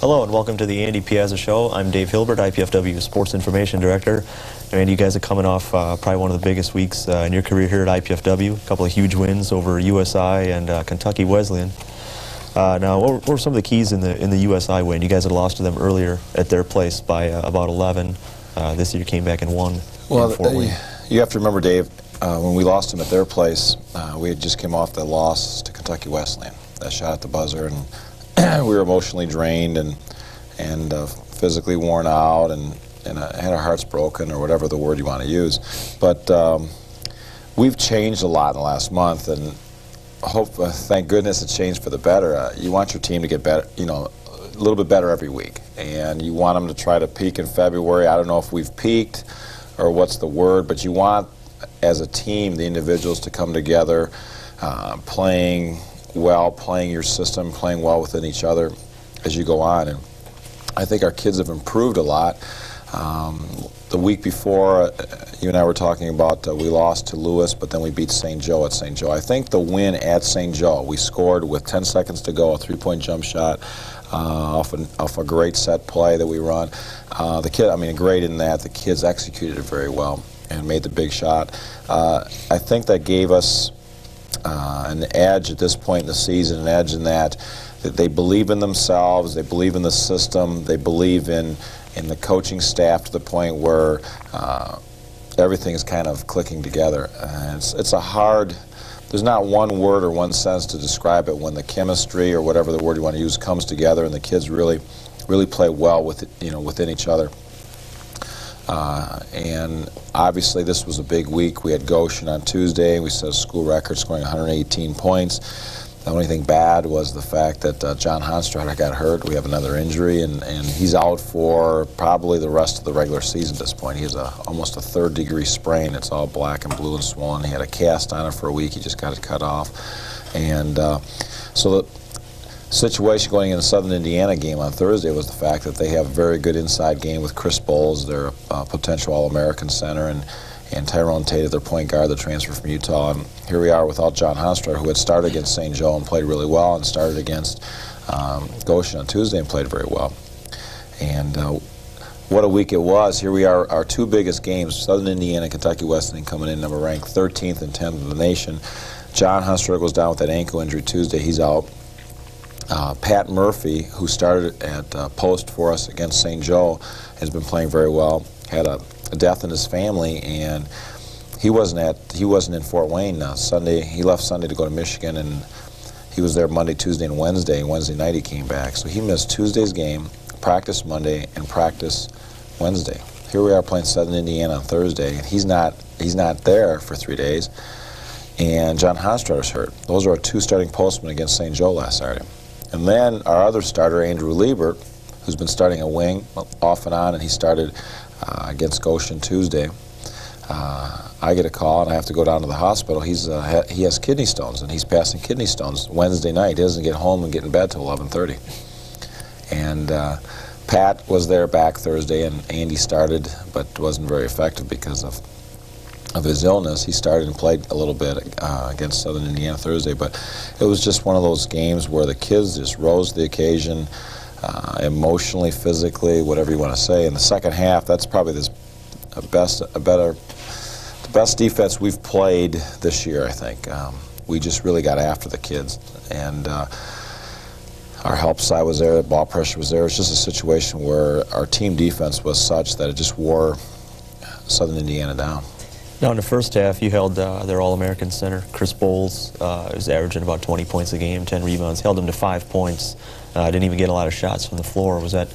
Hello and welcome to the Andy Piazza Show. I'm Dave Hilbert, IPFW Sports Information Director. And you guys are coming off probably one of the biggest weeks in your career here at IPFW. A couple of huge wins over USI and Kentucky Wesleyan. Now, what were some of the keys in the USI win? You guys had lost to them earlier at their place by about 11. This year came back and won. Well, you have to remember, Dave, when we lost them at their place, we had just came off the loss to Kentucky Wesleyan. That shot at the buzzer, and we were emotionally drained and physically worn out and had our hearts broken, or whatever the word you want to use. But we've changed a lot in the last month, and thank goodness it's changed for the better. You want your team to get better, a little bit better every week, and you want them to try to peak in February. I don't know if we've peaked or what's the word, but you want, as a team, the individuals to come together, playing well, playing your system, playing well within each other as you go on. And I think our kids have improved a lot. The week before, you and I were talking about we lost to Lewis, but then we beat St. Joe at St. Joe. I think the win at St. Joe, we scored with 10 seconds to go, a three-point jump shot off a great set play that we run. Great in that the kids executed it very well and made the big shot. I think that gave us an edge at this point in the season, an edge in that they believe in themselves, they believe in the system, they believe in the coaching staff to the point where everything is kind of clicking together. It's a hard, there's not one word or one sentence to describe it when the chemistry, or whatever the word you want to use, comes together and the kids really play well within each other. And obviously this was a big week. We had Goshen on Tuesday. We set a school record scoring 118 points. The only thing bad was the fact that John Honstrader got hurt. We have another injury, and he's out for probably the rest of the regular season at this point. He has almost a third-degree sprain. It's all black and blue and swollen. He had a cast on it for a week. He just got it cut off. And so the situation going into the Southern Indiana game on Thursday was the fact that they have a very good inside game with Chris Bowles, their potential All-American center, and Tyrone Tate, their point guard, the transfer from Utah. And here we are without John Honstrader, who had started against St. Joe and played really well, and started against Goshen on Tuesday and played very well. And what a week it was. Here we are, our two biggest games, Southern Indiana and Kentucky Wesleyan, coming in number ranked 13th and 10th in the nation. John Honstrader goes down with that ankle injury Tuesday. He's out. Pat Murphy, who started at post for us against St. Joe, has been playing very well. Had a death in his family, and he wasn't in Fort Wayne Sunday. He left Sunday to go to Michigan, and he was there Monday, Tuesday, and Wednesday. And Wednesday night he came back, so he missed Tuesday's game, practice Monday, and practice Wednesday. Here we are playing Southern Indiana on Thursday, and he's not there for 3 days. And John Honstrader's hurt. Those are our two starting postmen against St. Joe last Saturday. And then our other starter, Andrew Liebert, who's been starting a wing off and on, and he started against Goshen Tuesday. I get a call, and I have to go down to the hospital. He has kidney stones, and he's passing kidney stones Wednesday night. He doesn't get home and get in bed till 11:30. And Pat was there back Thursday, and Andy started, but wasn't very effective because of his illness. He started and played a little bit against Southern Indiana Thursday, but it was just one of those games where the kids just rose to the occasion, emotionally, physically, whatever you want to say. In the second half, that's probably the best defense we've played this year, I think. We just really got after the kids, and our help side was there, ball pressure was there. It was just a situation where our team defense was such that it just wore Southern Indiana down. Now in the first half, you held their All-American center, Chris Bowles, was averaging about 20 points a game, 10 rebounds, held him to 5 points. Didn't even get a lot of shots from the floor. Was that,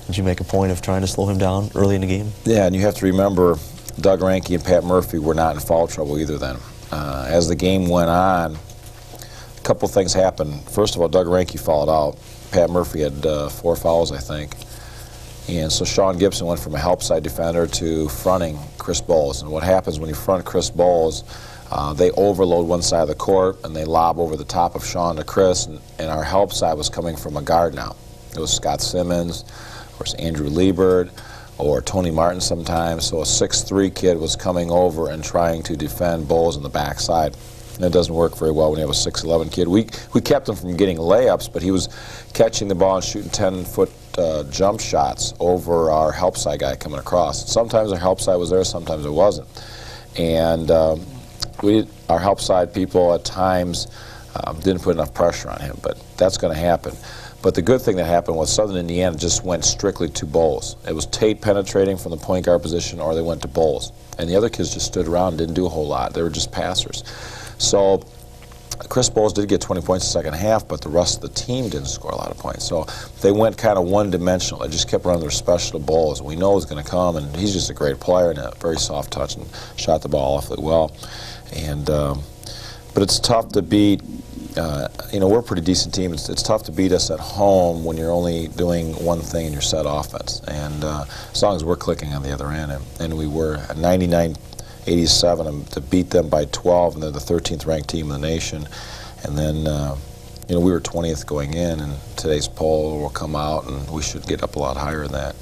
did you make a point of trying to slow him down early in the game? Yeah, and you have to remember, Doug Ranke and Pat Murphy were not in foul trouble either then. As the game went on, a couple things happened. First of all, Doug Ranke fouled out. Pat Murphy had 4 fouls, I think. And so Sean Gibson went from a help side defender to fronting Chris Bowles. And what happens when you front Chris Bowles, they overload one side of the court and they lob over the top of Sean to Chris, and our help side was coming from a guard now. It was Scott Simmons, or it's Andrew Liebert, or Tony Martin sometimes. So a 6'3" kid was coming over and trying to defend Bowles on the backside. And it doesn't work very well when you have a 6'11" kid. We kept him from getting layups, but he was catching the ball and shooting 10-foot jump shots over our help side guy coming across. Sometimes our help side was there, sometimes it wasn't. And our help side people at times didn't put enough pressure on him, but that's going to happen. But the good thing that happened was Southern Indiana just went strictly to Bowles. It was Tate penetrating from the point guard position, or they went to Bowles. And the other kids just stood around and didn't do a whole lot. They were just passers. So Chris Bowles did get 20 points in the second half, but the rest of the team didn't score a lot of points. So they went kind of one-dimensional. They just kept running their special to Bowles. We know he's going to come, and he's just a great player and a very soft touch and shot the ball awfully well. And but it's tough to beat. We're a pretty decent team. It's tough to beat us at home when you're only doing one thing in your set offense. And as long as we're clicking on the other end, and we were at 99-87 to beat them by 12, and they're the 13th ranked team in the nation. And then we were 20th going in, and today's poll will come out, and we should get up a lot higher than that.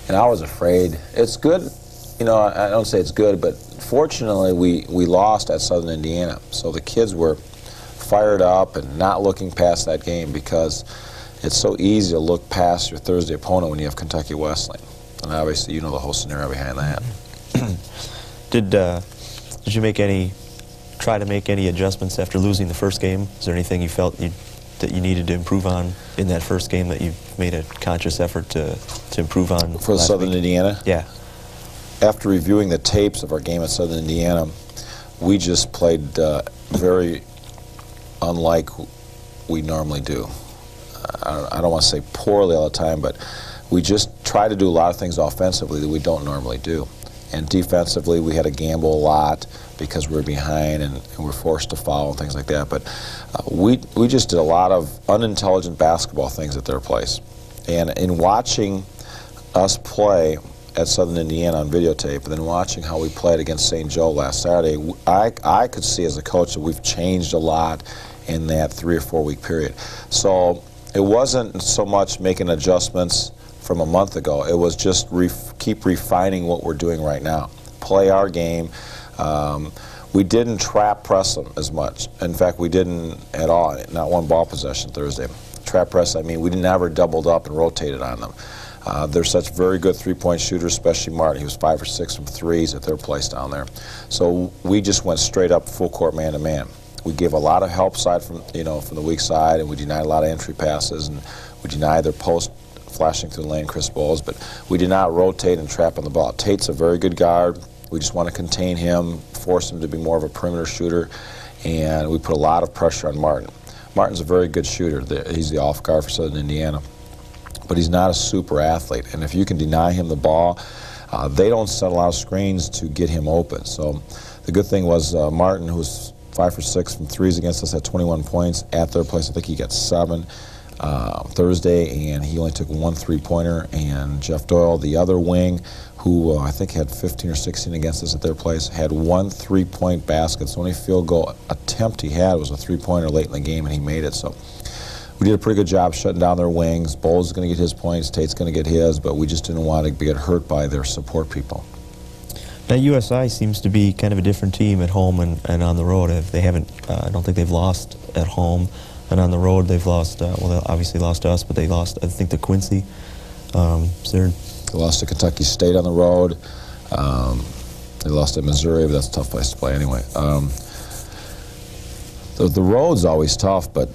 And I was afraid. It's good. I don't say it's good, but fortunately we lost at Southern Indiana, so the kids were fired up and not looking past that game, because it's so easy to look past your Thursday opponent when you have Kentucky Wesleyan. And obviously you know the whole scenario behind that. Did you try to make any adjustments after losing the first game? Is there anything you felt that you needed to improve on in that first game that you made a conscious effort to improve on? For Southern Indiana? Yeah. After reviewing the tapes of our game at Southern Indiana, we just played very unlike we normally do. I don't want to say poorly all the time, but we just try to do a lot of things offensively that we don't normally do. And defensively, we had to gamble a lot because we were behind and we were forced to foul and things like that. But we just did a lot of unintelligent basketball things at their place. And in watching us play at Southern Indiana on videotape, and then watching how we played against St. Joe last Saturday, I could see as a coach that we've changed a lot in that 3 or 4 week period. So it wasn't so much making adjustments from a month ago. It was just keep refining what we're doing right now. Play our game. We didn't trap press them as much. In fact, we didn't at all. Not one ball possession Thursday. Trap press, I mean, we never doubled up and rotated on them. They're such very good three-point shooters, especially Martin. He was 5 or 6 from threes at their place down there. So we just went straight up full court man-to-man. We gave a lot of help side from the weak side, and we denied a lot of entry passes, and we denied their post flashing through the lane, Chris Bowles, but we did not rotate and trap on the ball. Tate's a very good guard. We just want to contain him, force him to be more of a perimeter shooter, and we put a lot of pressure on Martin. Martin's a very good shooter. He's the off guard for Southern Indiana, but he's not a super athlete, and if you can deny him the ball, they don't set a lot of screens to get him open. So the good thing was Martin, who was 5 for 6 from threes against us, had 21 points at their place. I think he got 7 Thursday, and he only took 1 three-pointer. And Jeff Doyle, the other wing, who I think had 15 or 16 against us at their place, had 1 3-point basket. So the only field goal attempt he had was a three-pointer late in the game, and he made it. So we did a pretty good job shutting down their wings. Bowles is going to get his points, Tate's going to get his, but we just didn't want to get hurt by their support people. Now USI seems to be kind of a different team at home and on the road. They haven't, I don't think they've lost at home, and on the road they've lost. Well, they obviously lost to us, but they lost, I think, to Quincy. They lost to Kentucky State on the road. They lost to Missouri, but that's a tough place to play anyway. The road's always tough, but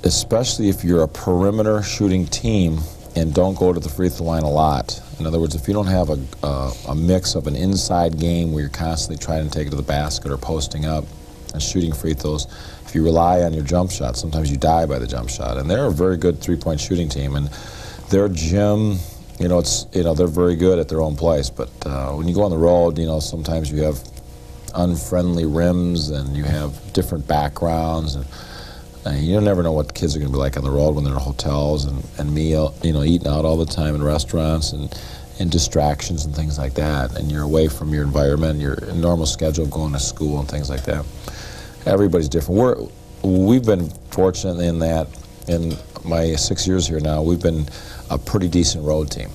especially if you're a perimeter shooting team and don't go to the free throw line a lot. In other words, if you don't have a mix of an inside game where you're constantly trying to take it to the basket or posting up and shooting free throws, if you rely on your jump shot, sometimes you die by the jump shot. And they're a very good three-point shooting team, and their gym, they're very good at their own place. But when you go on the road, sometimes you have unfriendly rims and you have different backgrounds, and you never know what kids are going to be like on the road when they're in hotels and eating out all the time in restaurants and distractions and things like that. And you're away from your environment, your normal schedule of going to school and things like that. Everybody's different. We've been fortunate in that in my 6 years here now, we've been a pretty decent road team.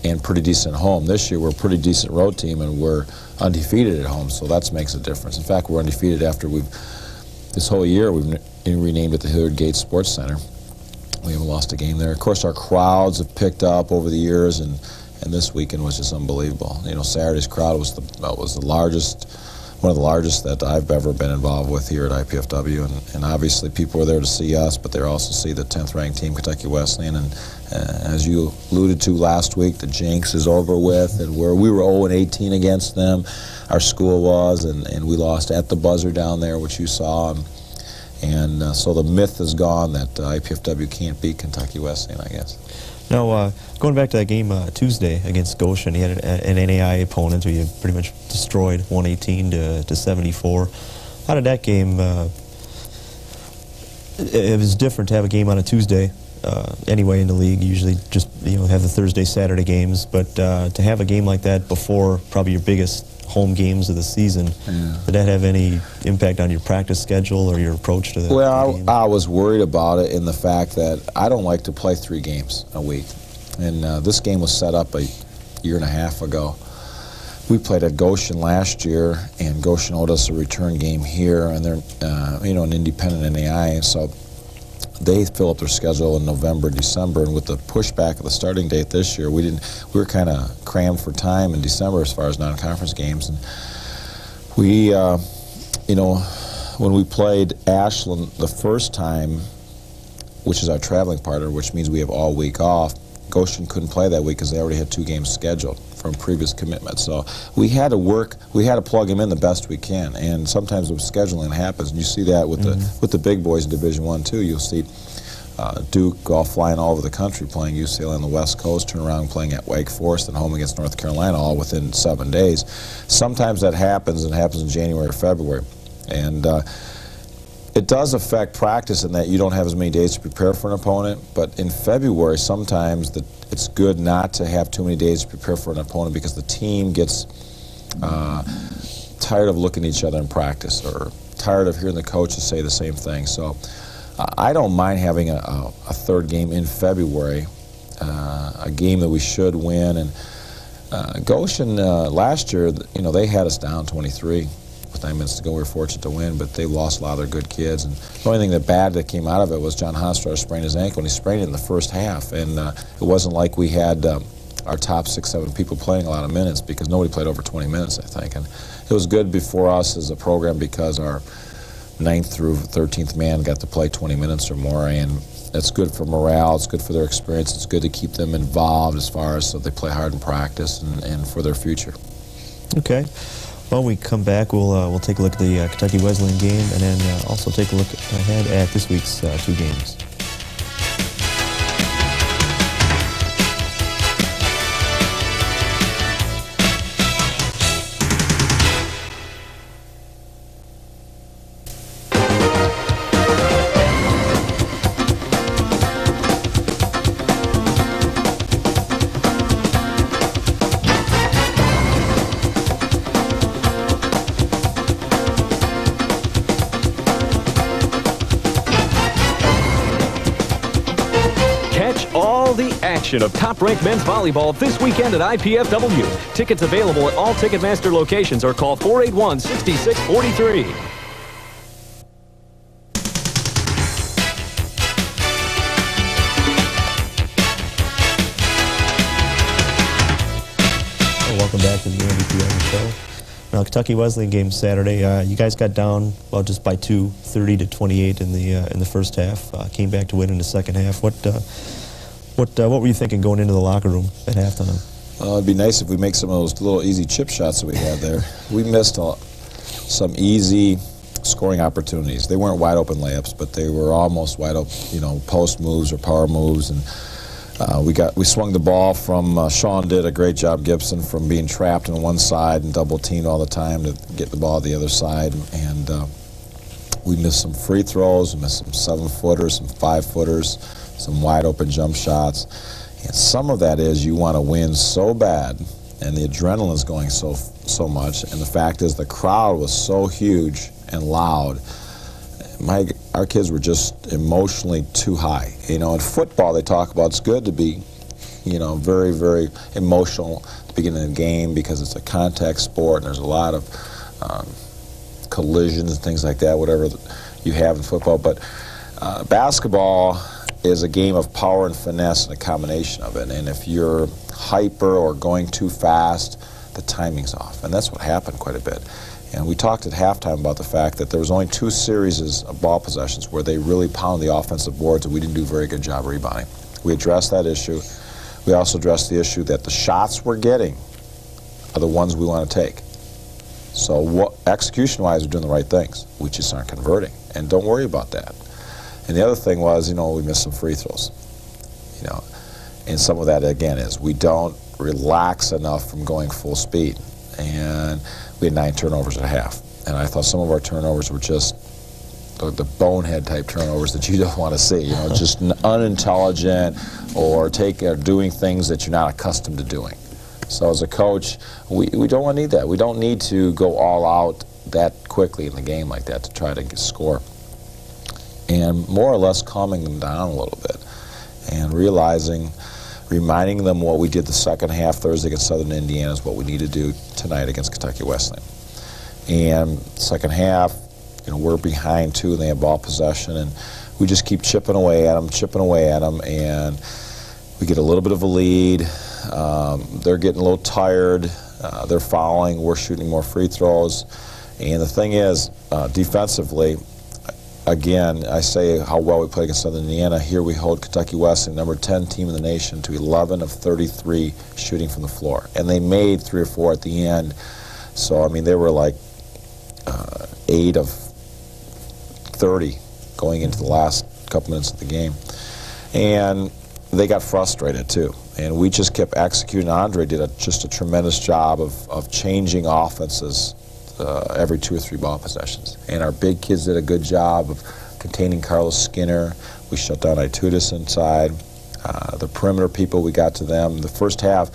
and pretty decent at home. This year we're a pretty decent road team and we're undefeated at home, so that makes a difference. In fact, we're undefeated after this whole year we've renamed it the Hilliard Gates Sports Center. We haven't lost a game there. Of course, our crowds have picked up over the years, and this weekend was just unbelievable. You know, Saturday's crowd was the largest, one of the largest that I've ever been involved with here at IPFW, and obviously people were there to see us, but they also see the 10th ranked team, Kentucky Wesleyan, and as you alluded to last week, the jinx is over with, and where we were 0-18 against them, our school was, and we lost at the buzzer down there, which you saw, and so the myth is gone that IPFW can't beat Kentucky Wesleyan, I guess. Now, going back to that game Tuesday against Goshen, you had an NAI opponent who you pretty much destroyed, 118 to 74. How did that game? It was different to have a game on a Tuesday. Anyway, in the league, you usually just have the Thursday, Saturday games, but to have a game like that before probably your biggest home games of the season, did that have any impact on your practice schedule or your approach to that? Well, I was worried about it in the fact that I don't like to play 3 games a week, and this game was set up a year and a half ago. We played at Goshen last year, and Goshen owed us a return game here, and they're an independent NAI, so they fill up their schedule in November, December, and with the pushback of the starting date this year, we were kind of crammed for time in December as far as non-conference games. And we, when we played Ashland the first time, which is our traveling partner, which means we have all week off, Goshen couldn't play that week because they already had 2 games scheduled from previous commitments. So we had to plug them in the best we can, and sometimes with scheduling happens, and you see that with the big boys in Division I too. You'll see Duke all flying all over the country playing UCLA on the West Coast, turn around playing at Wake Forest and home against North Carolina all within 7 days. Sometimes that happens, and it happens in January or February, and it does affect practice in that you don't have as many days to prepare for an opponent, but in February sometimes it's good not to have too many days to prepare for an opponent because the team gets tired of looking at each other in practice or tired of hearing the coaches say the same thing. So I don't mind having a 3rd game in February, a game that we should win. And Goshen last year, they had us down 23. With 9 minutes to go, we were fortunate to win, but they lost a lot of their good kids. And the only thing bad that came out of it was John Hofstrader sprained his ankle, and he sprained it in the first half. And it wasn't like we had our top 6, 7 people playing a lot of minutes because nobody played over 20 minutes, I think. And it was good for us as a program because our 9th through 13th man got to play 20 minutes or more, and that's good for morale, it's good for their experience, it's good to keep them involved as far as so they play hard in practice and for their future. Okay. Well, we come back, we'll take a look at the Kentucky Wesleyan game and then also take a look ahead at this week's 2 games. Of top-ranked men's volleyball this weekend at IPFW. Tickets available at all Ticketmaster locations or call 481-6643. Welcome back to the Andy Piazza Show. Now, Kentucky Wesleyan game Saturday. You guys got down just by 2, 30-28 in the first half. Came back to win in the second half. What were you thinking going into the locker room at halftime? Well, it'd be nice if we make some of those little easy chip shots that we had there. We missed some easy scoring opportunities. They weren't wide open layups, but they were almost wide open, post moves or power moves. And we swung the ball from Sean did a great job, Gibson, from being trapped on one side and double teamed all the time to get the ball to the other side. And we missed some free throws, we missed some 7-footers, some 5-footers. Some wide open jump shots, and some of that is you want to win so bad, and the adrenaline is going so much, and the fact is the crowd was so huge and loud. Our kids were just emotionally too high. In football they talk about it's good to be very, very emotional at the beginning of the game because it's a contact sport and there's a lot of collisions and things like that, whatever you have in football. But basketball is a game of power and finesse and a combination of it. And if you're hyper or going too fast, the timing's off. And that's what happened quite a bit. And we talked at halftime about the fact that there was only 2 series of ball possessions where they really pounded the offensive boards and we didn't do a very good job rebounding. We addressed that issue. We also addressed the issue that the shots we're getting are the ones we want to take. So execution-wise, we're doing the right things. We just aren't converting. And don't worry about that. And the other thing was, we missed some free throws. And some of that, again, is we don't relax enough from going full speed. And we had 9 turnovers at half. And I thought some of our turnovers were just the bonehead type turnovers that you don't want to see. Just unintelligent or doing things that you're not accustomed to doing. So as a coach, we don't want to need that. We don't need to go all out that quickly in the game like that to try to score. And more or less calming them down a little bit and reminding them what we did the second half Thursday against Southern Indiana is what we need to do tonight against Kentucky Wesleyan. And second half, we're behind 2 and they have ball possession, and we just keep chipping away at them, and we get a little bit of a lead. They're getting a little tired. They're fouling. We're shooting more free throws. And the thing is, defensively, again, I say how well we played against Southern Indiana. Here we hold Kentucky Wesleyan, number 10 team in the nation, to 11 of 33 shooting from the floor. And they made 3 or 4 at the end. So, they were like 8 of 30 going into the last couple minutes of the game. And they got frustrated, too. And we just kept executing. Andre did just a tremendous job of changing offenses every 2 or 3 ball possessions. And our big kids did a good job of containing Carlos Skinner. We shut down Itutis inside. The perimeter people, we got to them. The first half,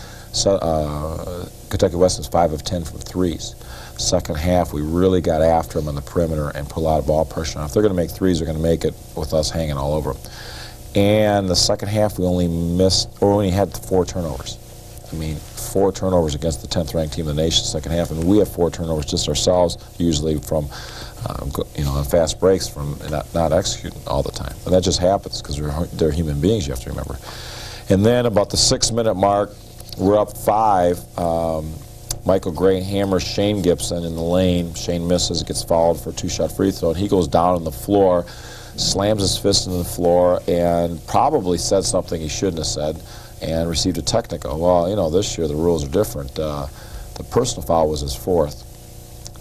Kentucky Wesleyan's 5 of 10 from threes. Second half, we really got after them on the perimeter and put a lot of ball pressure on. If they're going to make threes, they're going to make it with us hanging all over them. And the second half, we only had 4 turnovers. 4 turnovers against the 10th ranked team in the nation second half, and we have 4 turnovers just ourselves, usually from, on fast breaks from not executing all the time. And that just happens because they're human beings, you have to remember. And then about the 6-minute mark, we're up 5. Michael Gray hammers Shane Gibson in the lane. Shane misses, gets fouled for a 2-shot free throw, and he goes down on the floor, slams his fist into the floor, and probably said something he shouldn't have said, and received a technical. Well, this year the rules are different. The personal foul was his 4th.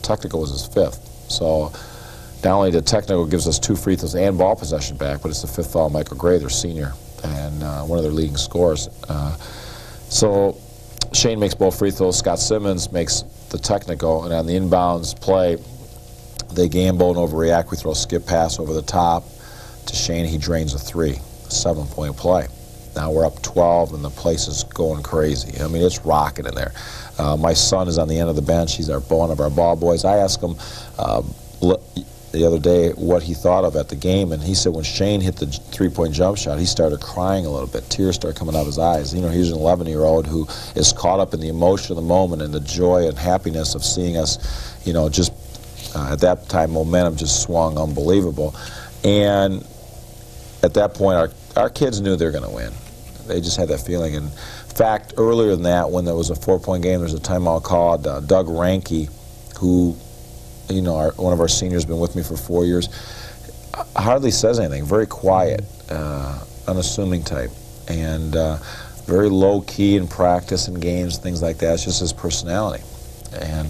Technical was his 5th. So not only did technical gives us 2 free throws and ball possession back, but it's the 5th foul. Michael Gray, their senior, and one of their leading scorers. So Shane makes both free throws. Scott Simmons makes the technical, and on the inbounds play, they gamble and overreact. We throw a skip pass over the top to Shane. He drains a 3, a 7-point play. Now we're up 12, and the place is going crazy. It's rocking in there. My son is on the end of the bench. He's one of our ball boys. I asked him the other day what he thought of at the game, and he said when Shane hit the 3-point jump shot, he started crying a little bit. Tears started coming out of his eyes. He's an 11-year-old who is caught up in the emotion of the moment and the joy and happiness of seeing us, just at that time, momentum just swung unbelievable. And at that point, our kids knew they were going to win. They just had that feeling. In fact, earlier than that, when there was a 4-point game, there was a timeout called. Doug Ranke, who, one of our seniors, been with me for 4 years, hardly says anything. Very quiet, unassuming type, and very low key in practice and games, things like that. It's just his personality. And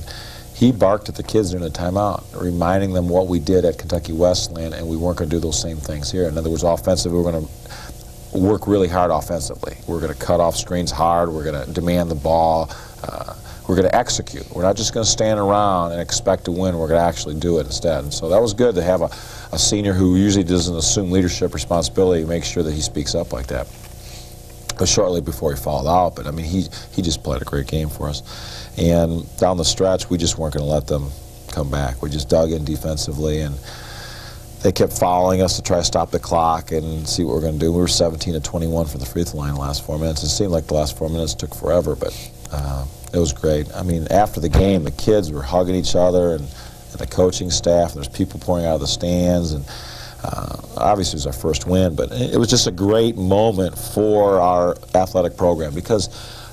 he barked at the kids during the timeout, reminding them what we did at Kentucky Wesleyan, and we weren't going to do those same things here. In other words, offensively, we were going to work really hard offensively. We're going to cut off screens hard. We're going to demand the ball. We're going to execute. We're not just going to stand around and expect to win. We're going to actually do it instead. And so that was good to have a senior who usually doesn't assume leadership responsibility make sure that he speaks up like that. But shortly before he fouled out, but he just played a great game for us. And down the stretch, we just weren't going to let them come back. We just dug in defensively, and they kept following us to try to stop the clock and see what we're going to do. We were 17 to 21 from the free throw line in the last 4 minutes. It seemed like the last 4 minutes took forever, but it was great. I mean, after the game, the kids were hugging each other and the coaching staff. There's people pouring out of the stands, and obviously it was our first win, but it was just a great moment for our athletic program because,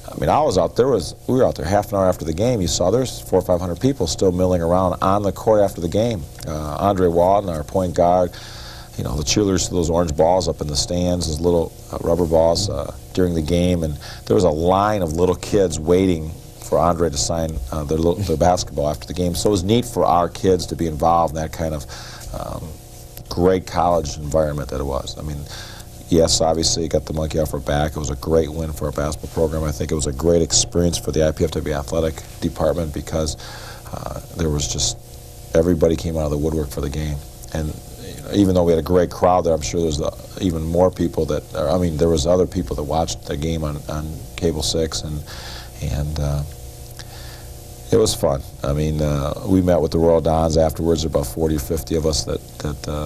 I mean, I was out there. We were out there half an hour after the game. You saw there's 400 or 500 people still milling around on the court after the game. Andre Wadden, our point guard, you know, the cheerleaders threw those orange balls up in the stands, those little rubber balls during the game, and there was a line of little kids waiting for Andre to sign their basketball after the game. So it was neat for our kids to be involved in that kind of great college environment that it was. I mean, yes, obviously, it got the monkey off our back. It was a great win for our basketball program. I think it was a great experience for the IPFW athletic department because there was just, everybody came out of the woodwork for the game. And you know, even though we had a great crowd there, I'm sure there's even more people that, I mean, there was other people that watched the game on Cable 6, and it was fun. I mean, we met with the Royal Dons afterwards. There were about 40 or 50 of us that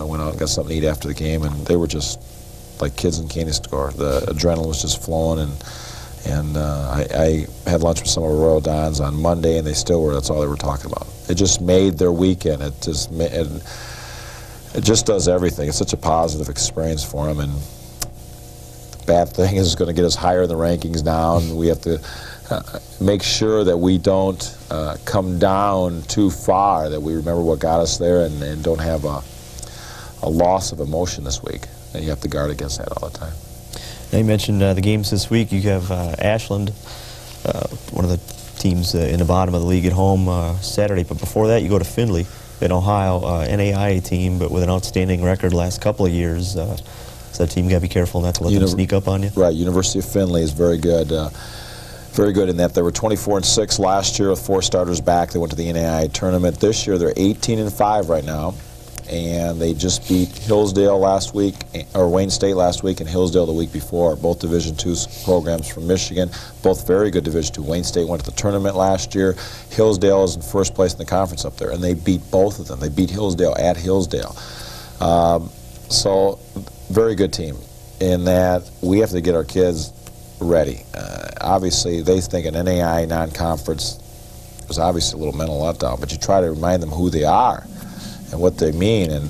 went out and got something to eat after the game, and they were just like kids in candy store. The adrenaline was just flowing, and I had lunch with some of the Royal Dons on Monday, and they still were. That's all they were talking about. It just made their weekend. It just does everything. It's such a positive experience for them, and the bad thing is it's going to get us higher in the rankings now, and we have to make sure that we don't come down too far, that we remember what got us there and don't have a loss of emotion this week. And you have to guard against that all the time. Now you mentioned the games this week. You have Ashland, one of the teams in the bottom of the league at home Saturday. But before that, you go to Findlay in Ohio, NAIA team, but with an outstanding record the last couple of years. So that team got to be careful not to let them sneak up on you. Right. University of Findlay is very good. Very good in that they were 24-6 last year with 4 starters back. They went to the NAIA tournament. This year they're 18-5 right now. And they just beat Hillsdale last week, or Wayne State last week, and Hillsdale the week before. Both Division II programs from Michigan, both very good Division II. Wayne State went to the tournament last year. Hillsdale is in first place in the conference up there, and they beat both of them. They beat Hillsdale at Hillsdale. So, very good team in that we have to get our kids ready. Obviously, they think an NAI non-conference was obviously a little mental letdown, but you try to remind them who they are and what they mean. And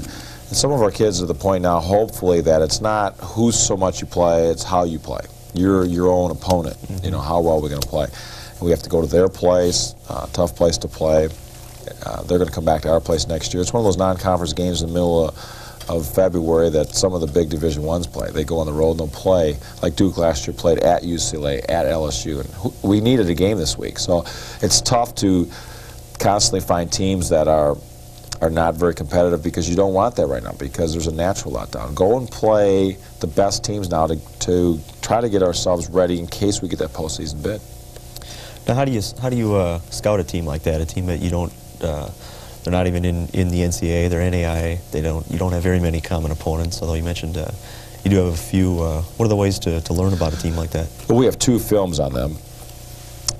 some of our kids are at the point now, hopefully, that it's not who's so much you play, it's how you play. You're your own opponent. Mm-hmm. You know, how well we're going to play. And we have to go to their place, tough place to play. They're going to come back to our place next year. It's one of those non-conference games in the middle of February that some of the big Division I's play. They go on the road and they'll play, like Duke last year played at UCLA, at LSU. And we needed a game this week. So it's tough to constantly find teams that are not very competitive because you don't want that right now because there's a natural letdown. Go and play the best teams now to try to get ourselves ready in case we get that postseason bid. Now, how do you scout a team like that? A team that you don't, they're not even in the NCAA, they're NAIA. You don't have very many common opponents. Although you mentioned you do have a few. What are the ways to learn about a team like that? Well, we have 2 films on them,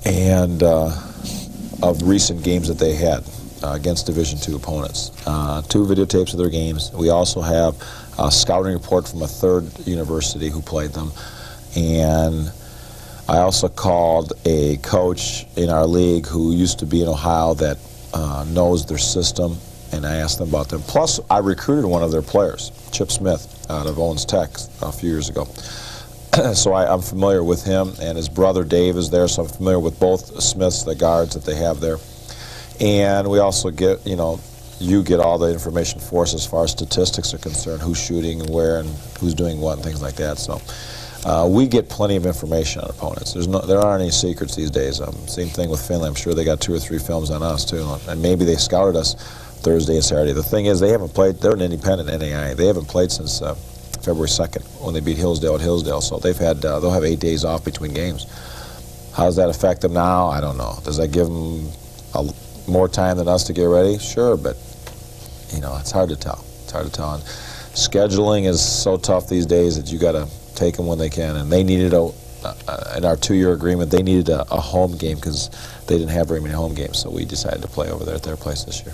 and of recent games that they had. Against Division II opponents. 2 videotapes of their games. We also have a scouting report from a 3rd university who played them. And I also called a coach in our league who used to be in Ohio that knows their system, and I asked them about them. Plus, I recruited one of their players, Chip Smith, out of Owens Tech a few years ago. So I'm familiar with him, and his brother Dave is there, so I'm familiar with both Smiths, the guards that they have there. And we also get, you get all the information for us as far as statistics are concerned, who's shooting and where and who's doing what and things like that. So we get plenty of information on opponents. There aren't any secrets these days. Same thing with Finley. I'm sure they got 2 or 3 films on us too. And maybe they scouted us Thursday and Saturday. The thing is, they haven't played. They're an independent NAIA. They haven't played since February 2nd when they beat Hillsdale at Hillsdale. So they'll have 8 days off between games. How does that affect them now? I don't know. Does that give them more time than us to get ready? Sure, but it's hard to tell. It's hard to tell. And scheduling is so tough these days that you got to take them when they can. And they needed in our 2-year agreement, they needed a home game because they didn't have very many home games. So we decided to play over there at their place this year.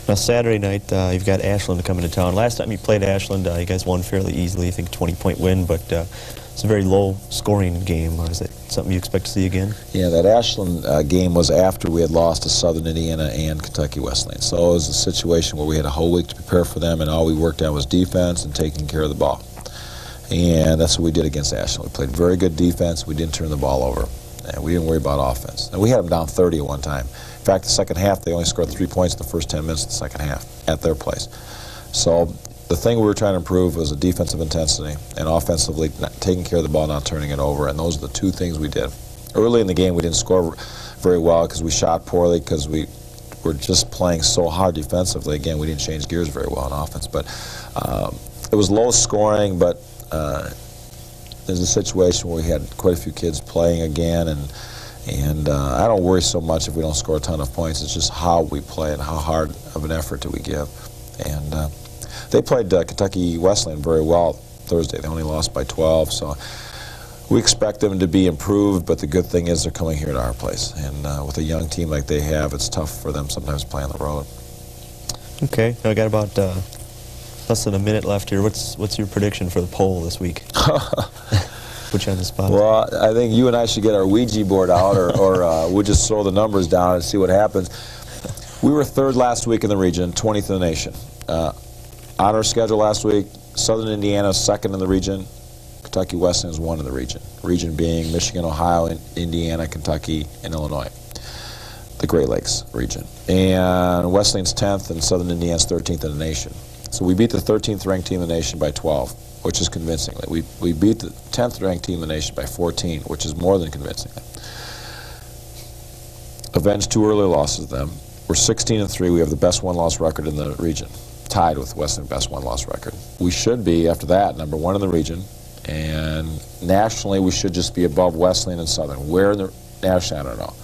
Now Saturday night, you've got Ashland coming to town. Last time you played Ashland, you guys won fairly easily. I think 20-point win, but it's a very low-scoring game. Is it something you expect to see again? Yeah, that Ashland game was after we had lost to Southern Indiana and Kentucky Wesleyan. So it was a situation where we had a whole week to prepare for them, and all we worked on was defense and taking care of the ball. And that's what we did against Ashland. We played very good defense. We didn't turn the ball over, and we didn't worry about offense. And we had them down 30 at one time. In fact, the second half, they only scored 3 points in the first 10 minutes of the second half at their place. So the thing we were trying to improve was the defensive intensity and offensively taking care of the ball, not turning it over, and those are the two things we did. Early in the game, we didn't score very well because we shot poorly because we were just playing so hard defensively. Again, we didn't change gears very well on offense, but it was low scoring, but there's a situation where we had quite a few kids playing again, and I don't worry so much if we don't score a ton of points. It's just how we play and how hard of an effort do we give. And they played Kentucky Wesleyan very well Thursday. They only lost by 12, so we expect them to be improved, but the good thing is they're coming here to our place. And with a young team like they have, it's tough for them sometimes to play on the road. Okay, now I got about less than a minute left here. What's your prediction for the poll this week? Put you on the spot. Well, I think you and I should get our Ouija board out, or we'll just throw the numbers down and see what happens. We were third last week in the region, 20th in the nation. On our schedule last week, Southern Indiana second in the region, Kentucky Wesleyan is one in the region. Region being Michigan, Ohio, Indiana, Kentucky, and Illinois. The Great Lakes region. And Wesleyan's 10th and Southern Indiana's 13th in the nation. So we beat the 13th ranked team in the nation by 12, which is convincingly. We beat the 10th ranked team in the nation by 14, which is more than convincingly. Avenged 2 early losses to them. We're 16-3. We have the best one-loss record in the region, tied with Wesleyan's best one-loss record. We should be, after that, number 1 in the region, and nationally we should just be above Wesleyan and Southern. Where in the nationally, I don't know.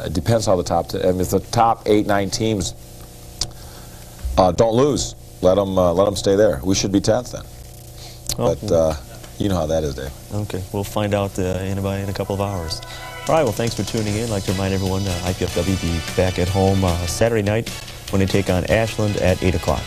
It depends how the top, if the top 8, 9 teams don't lose, let them stay there. We should be 10th then. Oh, but you know how that is, Dave. Okay, we'll find out in a couple of hours. All right, well, thanks for tuning in. I'd like to remind everyone IPFW will be back at home Saturday night when they take on Ashland at 8 o'clock.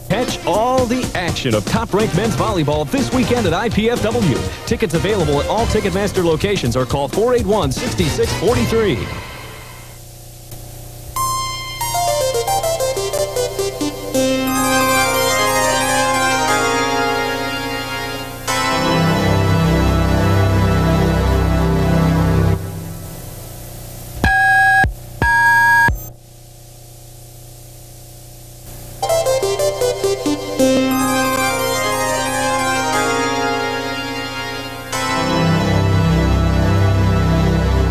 Catch all the action of top-ranked men's volleyball this weekend at IPFW. Tickets available at all Ticketmaster locations or call 481-6643.